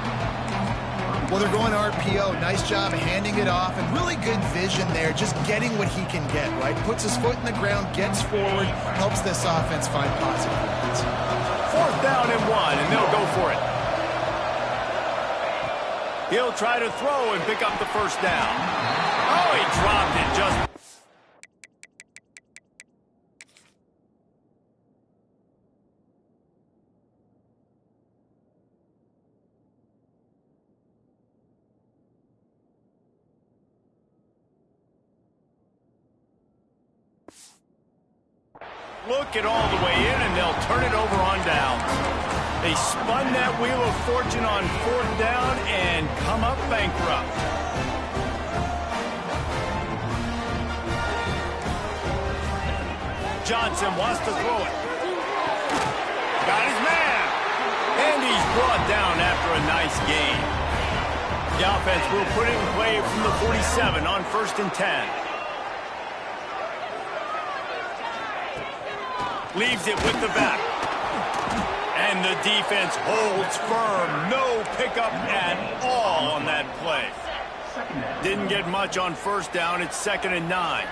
Well, they're going RPO. Nice job handing it off, and really good vision there, just getting what he can get, right? Puts his foot in the ground, gets forward, helps this offense find positive points. 4th down and 1, and they'll go for it. He'll try to throw and pick up the first down. Oh, he dropped it just... Look it all the way in, and they'll turn it over on down. They spun that wheel of fortune on 4th down and come up bankrupt. Johnson wants to throw it. Got his man. And he's brought down after a nice gain. The offense will put it in play from the 47 on 1st and 10. Leaves it with the back. And the defense holds firm. No pickup at all on that play. Didn't get much on 1st down. It's 2nd and 9.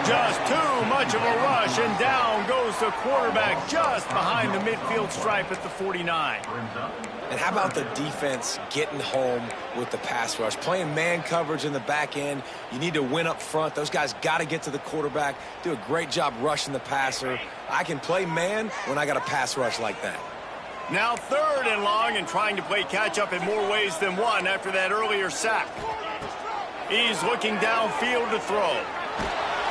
Just too much of a rush, and down goes the quarterback just behind the midfield stripe at the 49. And how about the defense getting home with the pass rush? Playing man coverage in the back end. You need to win up front. Those guys got to get to the quarterback, do a great job rushing the passer. I can play man when I got a pass rush like that. Now 3rd and long, and trying to play catch-up in more ways than one after that earlier sack. He's looking downfield to throw.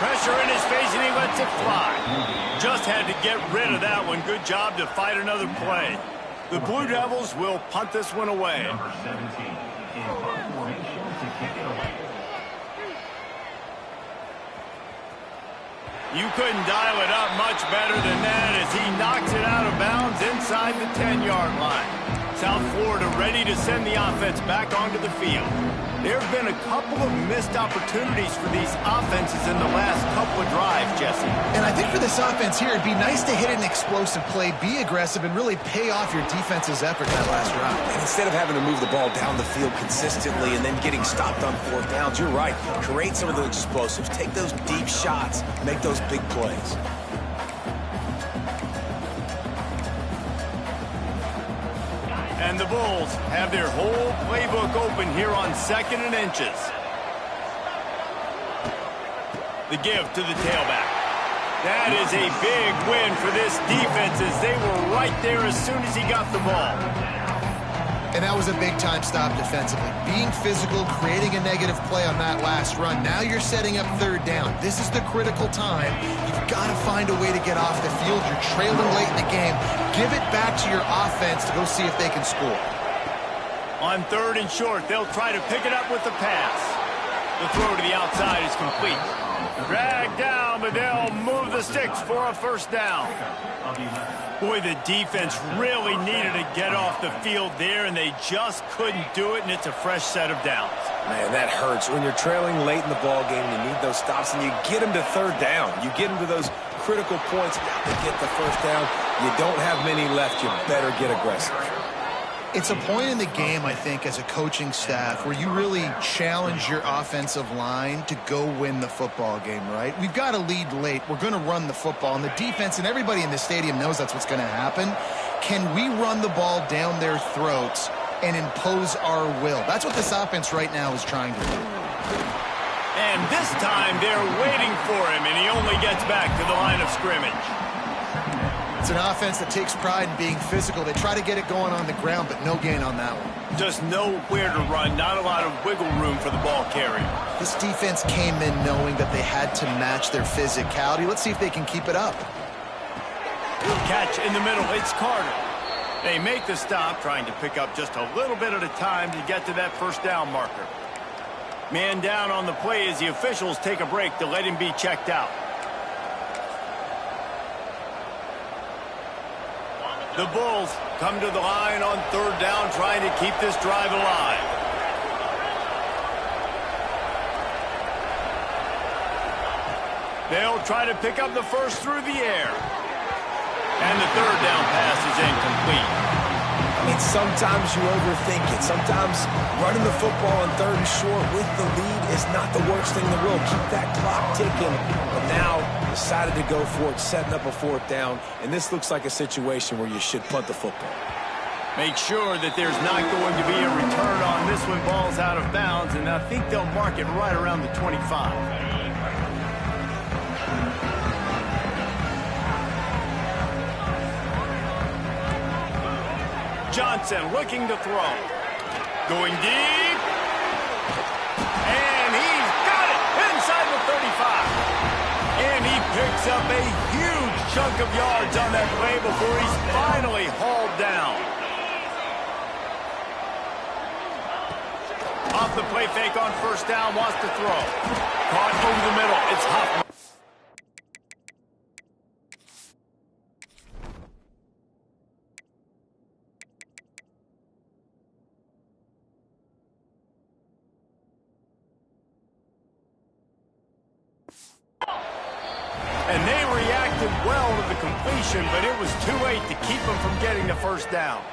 Pressure in his face, and he lets it fly. Just had to get rid of that one. Good job to fight another play. The Blue Devils will punt this one away. Number 17 in punt formation to kick it away. You couldn't dial it up much better than that as he knocks it out of bounds inside the 10-yard line. South Florida ready to send the offense back onto the field. There have been a couple of missed opportunities for these offenses in the last couple of drives, Jesse. And I think for this offense here, it'd be nice to hit an explosive play, be aggressive, and really pay off your defense's effort that last drive. And instead of having to move the ball down the field consistently and then getting stopped on 4th downs, you're right. Create some of those explosives. Take those deep shots. Make those big plays. And the Bulls have their whole playbook open here on 2nd and inches. The give to the tailback. That is a big win for this defense as they were right there as soon as he got the ball. And that was a big-time stop defensively. Being physical, creating a negative play on that last run. Now you're setting up 3rd down. This is the critical time. You've got to find a way to get off the field. You're trailing late in the game. Give it back to your offense to go see if they can score. On 3rd and short, they'll try to pick it up with the pass. The throw to the outside is complete. Dragged down, but they'll move the sticks for a 1st down. Boy, the defense really needed to get off the field there, and they just couldn't do it, and it's a fresh set of downs. Man, that hurts. When you're trailing late in the ball game, you need those stops, and you get them to 3rd down. You get them to those critical points to get the 1st down. You don't have many left. You better get aggressive. It's a point in the game, I think, as a coaching staff where you really challenge your offensive line to go win the football game, right? We've got to lead late. We're going to run the football, and the defense and everybody in the stadium knows that's what's going to happen. Can we run the ball down their throats and impose our will? That's what this offense right now is trying to do. And this time they're waiting for him, and he only gets back to the line of scrimmage. It's an offense that takes pride in being physical. They try to get it going on the ground, but no gain on that one. Just nowhere to run, not a lot of wiggle room for the ball carrier. This defense came in knowing that they had to match their physicality. Let's see if they can keep it up. Catch in the middle, it's Carter. They make the stop, trying to pick up just a little bit at a time to get to that 1st down marker. Man down on the play as the officials take a break to let him be checked out. The Bulls come to the line on 3rd down, trying to keep this drive alive. They'll try to pick up the first through the air. And the third down pass is incomplete. I mean, sometimes you overthink it. Sometimes running the football on 3rd and short with the lead is not the worst thing in the world. Keep that clock ticking. But now decided to go for it, setting up a 4th down. And this looks like a situation where you should punt the football. Make sure that there's not going to be a return on this when ball's out of bounds, and I think they'll mark it right around the 25. Johnson looking to throw. Going deep. And he's got it inside the 35. And he picks up a huge chunk of yards on that play before he's finally hauled down. Off the play fake on 1st down, wants to throw. Caught over the middle. It's Huffman. And they reacted well to the completion, but it was too late to keep them from getting the 1st down.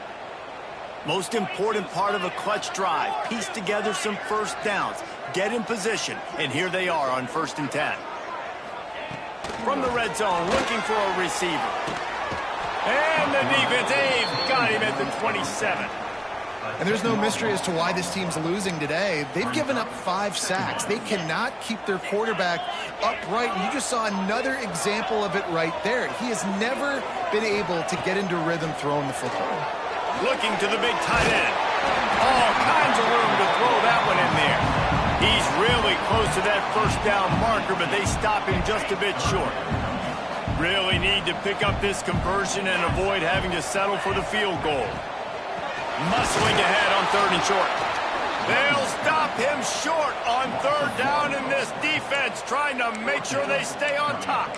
Most important part of a clutch drive, piece together some 1st downs, get in position, and here they are on 1st and 10. From the red zone, looking for a receiver. And the defense, they've got him at the 27. And there's no mystery as to why this team's losing today. They've given up 5 sacks. They cannot keep their quarterback upright. And you just saw another example of it right there. He has never been able to get into rhythm throwing the football. Looking to the big tight end. All kinds of room to throw that one in there. He's really close to that 1st down marker, but they stop him just a bit short. Really need to pick up this conversion and avoid having to settle for the field goal. Muscling ahead on 3rd and short. They'll stop him short on 3rd down in this defense, trying to make sure they stay on top.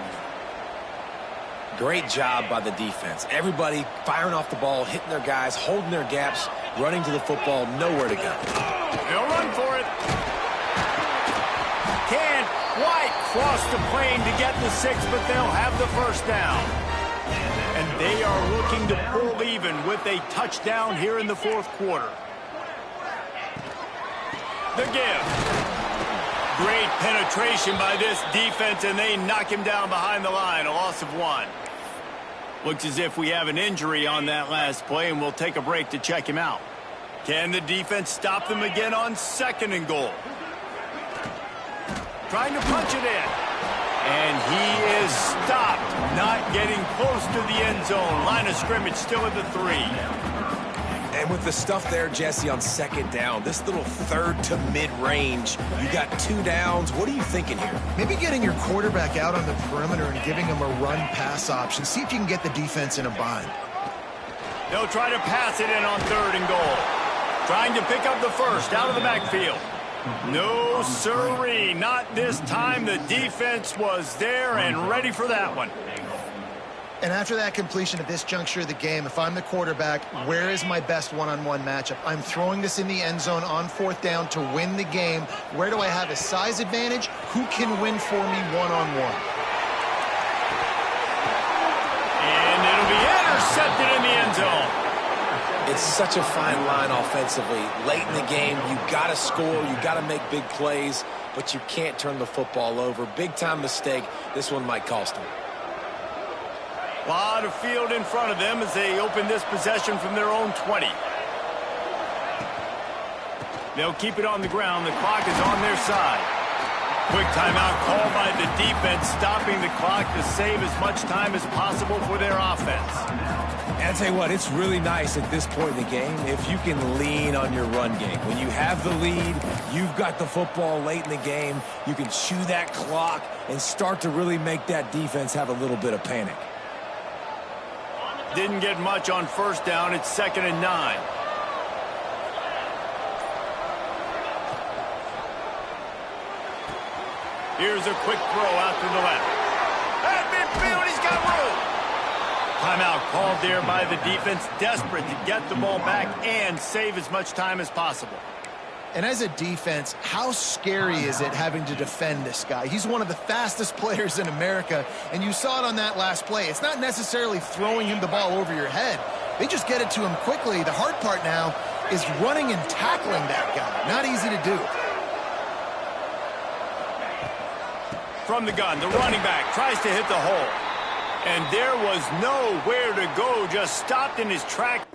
Great job by the defense. Everybody firing off the ball, hitting their guys, holding their gaps, running to the football, nowhere to go. They'll run for it. Can't quite cross the plane to get the 6, but they'll have the 1st down. And they are looking to pull even with a touchdown here in the 4th quarter. The give. Great penetration by this defense, and they knock him down behind the line, a loss of 1. Looks as if we have an injury on that last play, and we'll take a break to check him out. Can the defense stop them again on 2nd and goal? Trying to punch it in. And he is stopped, not getting close to the end zone. Line of scrimmage still at the 3. And with the stuff there, Jesse, on 2nd down, this little 3rd to mid-range, you got 2 downs. What are you thinking here? Maybe getting your quarterback out on the perimeter and giving him a run-pass option. See if you can get the defense in a bind. They'll try to pass it in on 3rd and goal. Trying to pick up the 1st out of the backfield. No, sirree, not this time. The defense was there and ready for that one. And after that completion at this juncture of the game, if I'm the quarterback, where is my best one-on-one matchup? I'm throwing this in the end zone on 4th down to win the game. Where do I have a size advantage? Who can win for me one-on-one? And it'll be intercepted in the end zone. It's such a fine line offensively. Late in the game, you got to score, you got to make big plays, but you can't turn the football over. Big-time mistake. This one might cost them. A lot of field in front of them as they open this possession from their own 20. They'll keep it on the ground. The clock is on their side. Quick timeout called by the defense, stopping the clock to save as much time as possible for their offense. And I'll tell you what, it's really nice at this point in the game if you can lean on your run game. When you have the lead, you've got the football late in the game, you can chew that clock and start to really make that defense have a little bit of panic. Didn't get much on 1st down. It's 2nd and 9. Here's a quick throw out to the left. At midfield, he's got room. Timeout called there by the defense, desperate to get the ball back and save as much time as possible. And as a defense, how scary is it having to defend this guy? He's one of the fastest players in America, and you saw it on that last play. It's not necessarily throwing him the ball over your head. They just get it to him quickly. The hard part now is running and tackling that guy. Not easy to do. From the gun, the running back tries to hit the hole. And there was nowhere to go, just stopped in his track.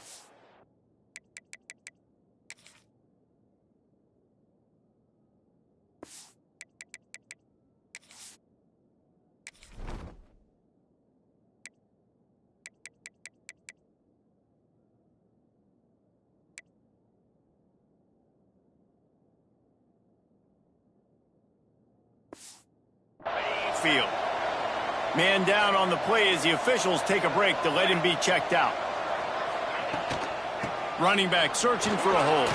Field. Man down on the play as the officials take a break to let him be checked out. Running back searching for a hole.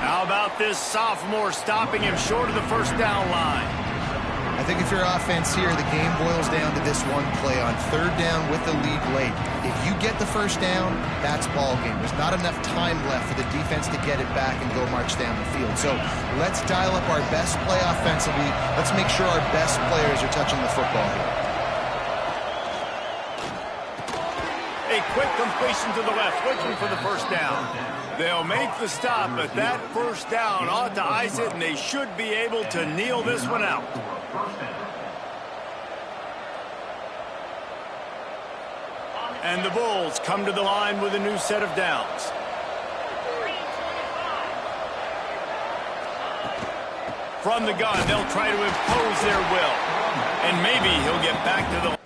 How about this sophomore stopping him short of the first down line? I think if you're offense here, the game boils down to this one play on third down with the lead late. If you get the first down, that's ball game. There's not enough time left for the defense to get it back and go march down the field. So let's dial up our best play offensively. Let's make sure our best players are touching the football here. A quick completion to the left, looking for the first down. They'll make the stop, but that first down ought to ice it, and they should be able to kneel this one out. And the Bulls come to the line with a new set of downs. From the gun, they'll try to impose their will. And maybe he'll get back to the...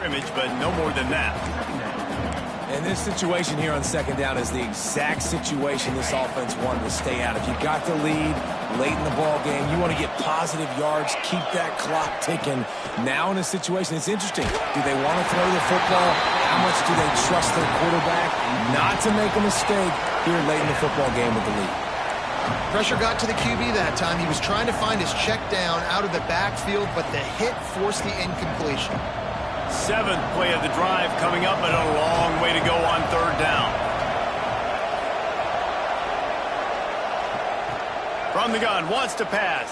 scrimmage, but no more than that. And this situation here on second down is the exact situation this offense wanted to stay out. If you got the lead late in the ball game, you want to get positive yards, keep that clock ticking. Now in a situation, it's interesting. Do they want to throw the football? How much do they trust their quarterback not to make a mistake here late in the football game with the lead? Pressure got to the QB that time. He was trying to find his check down out of the backfield, but the hit forced the incompletion. Seventh play of the drive coming up, and a long way to go on third down. From the gun, wants to pass.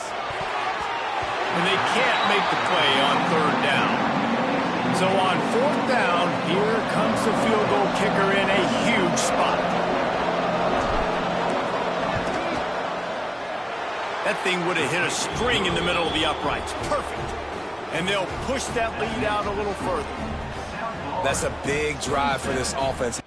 And they can't make the play on third down. So on fourth down, here comes the field goal kicker in a huge spot. That thing would have hit a string in the middle of the uprights. Perfect. And they'll push that lead out a little further. That's a big drive for this offense.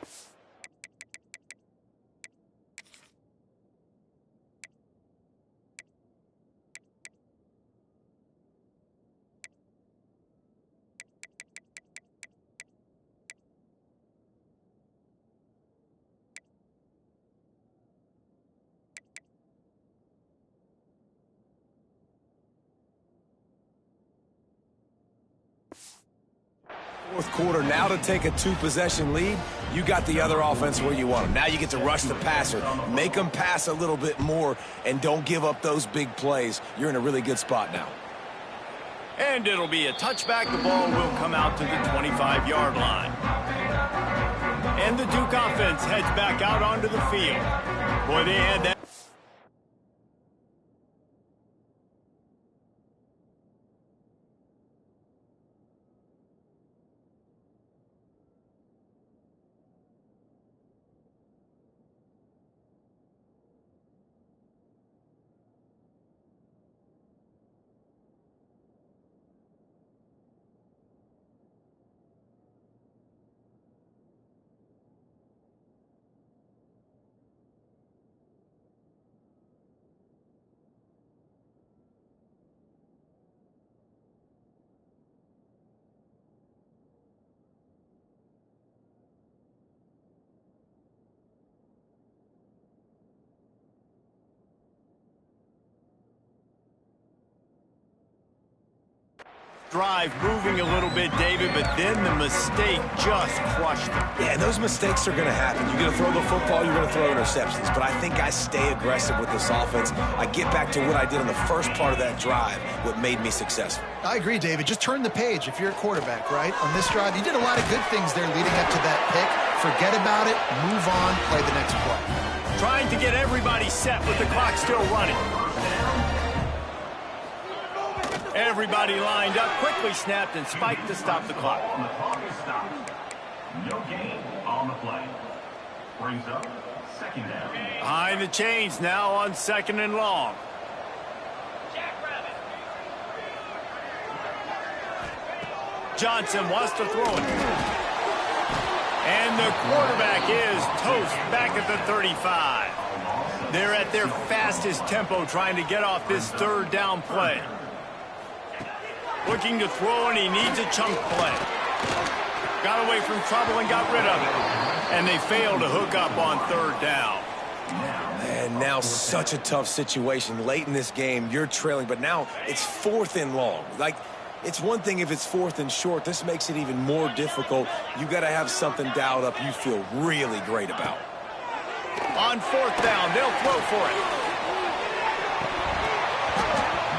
Fourth quarter, now to take a two-possession lead, you got the other offense where you want them. Now you get to rush the passer, make them pass a little bit more, and don't give up those big plays. You're in a really good spot now. And it'll be a touchback. The ball will come out to the 25-yard line. And the Duke offense heads back out onto the field. Boy, they had that. drive moving a little bit, David, but then the mistake just crushed them. Yeah, and those mistakes are going to happen. You're going to throw the football, you're going to throw interceptions. But I think I stay aggressive with this offense. I get back to what I did in the first part of that drive, what made me successful. I agree, David. Just turn the page if you're a quarterback, right? On this drive, you did a lot of good things there leading up to that pick. Forget about it, move on, play the next play. Trying to get everybody set with the clock still running. Everybody lined up, quickly snapped and spiked to stop the clock. The clock is stopped. No gain on the play. Brings up second down. Behind the chains now on 2nd and long. Johnson wants to throw it. And the quarterback is toast back at the 35. They're at their fastest tempo trying to get off this 3rd down play. Looking to throw, and he needs a chunk play. Got away from trouble and got rid of it. And they fail to hook up on 3rd down. And now such a tough situation. Late in this game, you're trailing, but now it's 4th and long. Like, it's one thing if it's 4th and short. This makes it even more difficult. You got to have something dialed up you feel really great about. On 4th down, they'll throw for it.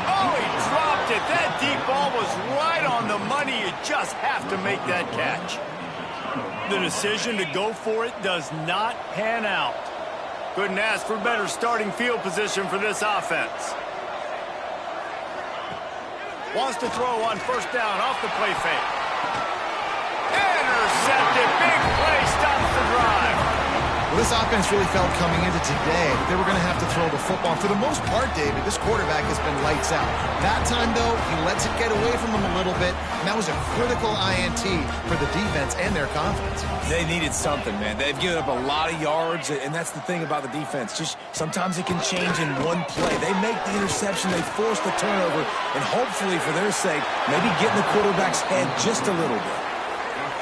Oh, he dropped it. That deep ball was right on the money. You just have to make that catch. The decision to go for it does not pan out. Couldn't ask for better starting field position for this offense. Wants to throw on 1st down off the play fake. Intercepted. Big play stops the drive. Well, this offense really felt coming into today that they were going to have to throw the football. For the most part, David, this quarterback has been lights out. That time, though, he lets it get away from him a little bit, and that was a critical INT for the defense and their confidence. They needed something, man. They've given up a lot of yards, and that's the thing about the defense. Just sometimes it can change in one play. They make the interception, they force the turnover, and hopefully, for their sake, maybe get in the quarterback's head just a little bit.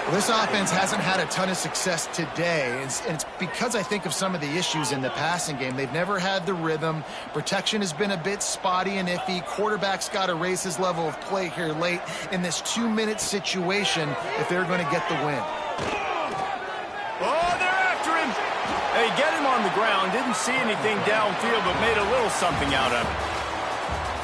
Well, this offense hasn't had a ton of success today, and it's because I think of some of the issues in the passing game. They've never had the rhythm. Protection has been a bit spotty and iffy. Quarterback's got to raise his level of play here late in this 2-minute situation if they're going to get the win. Oh, they're after him. They get him on the ground. Didn't see anything downfield, but made a little something out of it.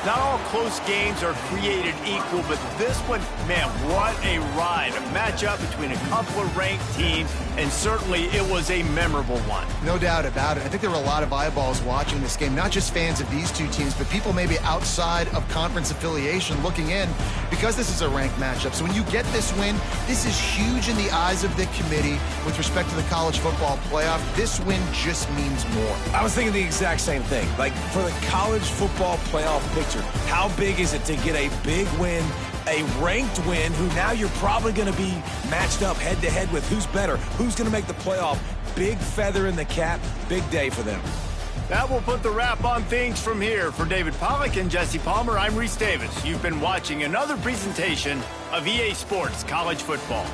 Not all close games are created equal, but this one, man, what a ride. A matchup between a couple of ranked teams, and certainly it was a memorable one. No doubt about it. I think there were a lot of eyeballs watching this game, not just fans of these two teams, but people maybe outside of conference affiliation looking in because this is a ranked matchup. So when you get this win, this is huge in the eyes of the committee with respect to the college football playoff. This win just means more. I was thinking the exact same thing. Like, for the college football playoff picture, how big is it to get a big win, a ranked win, who now you're probably going to be matched up head-to-head with who's better, who's going to make the playoff. Big feather in the cap, big day for them. That will put the wrap on things from here. For David Pollack and Jesse Palmer, I'm Reese Davis. You've been watching another presentation of EA Sports College Football.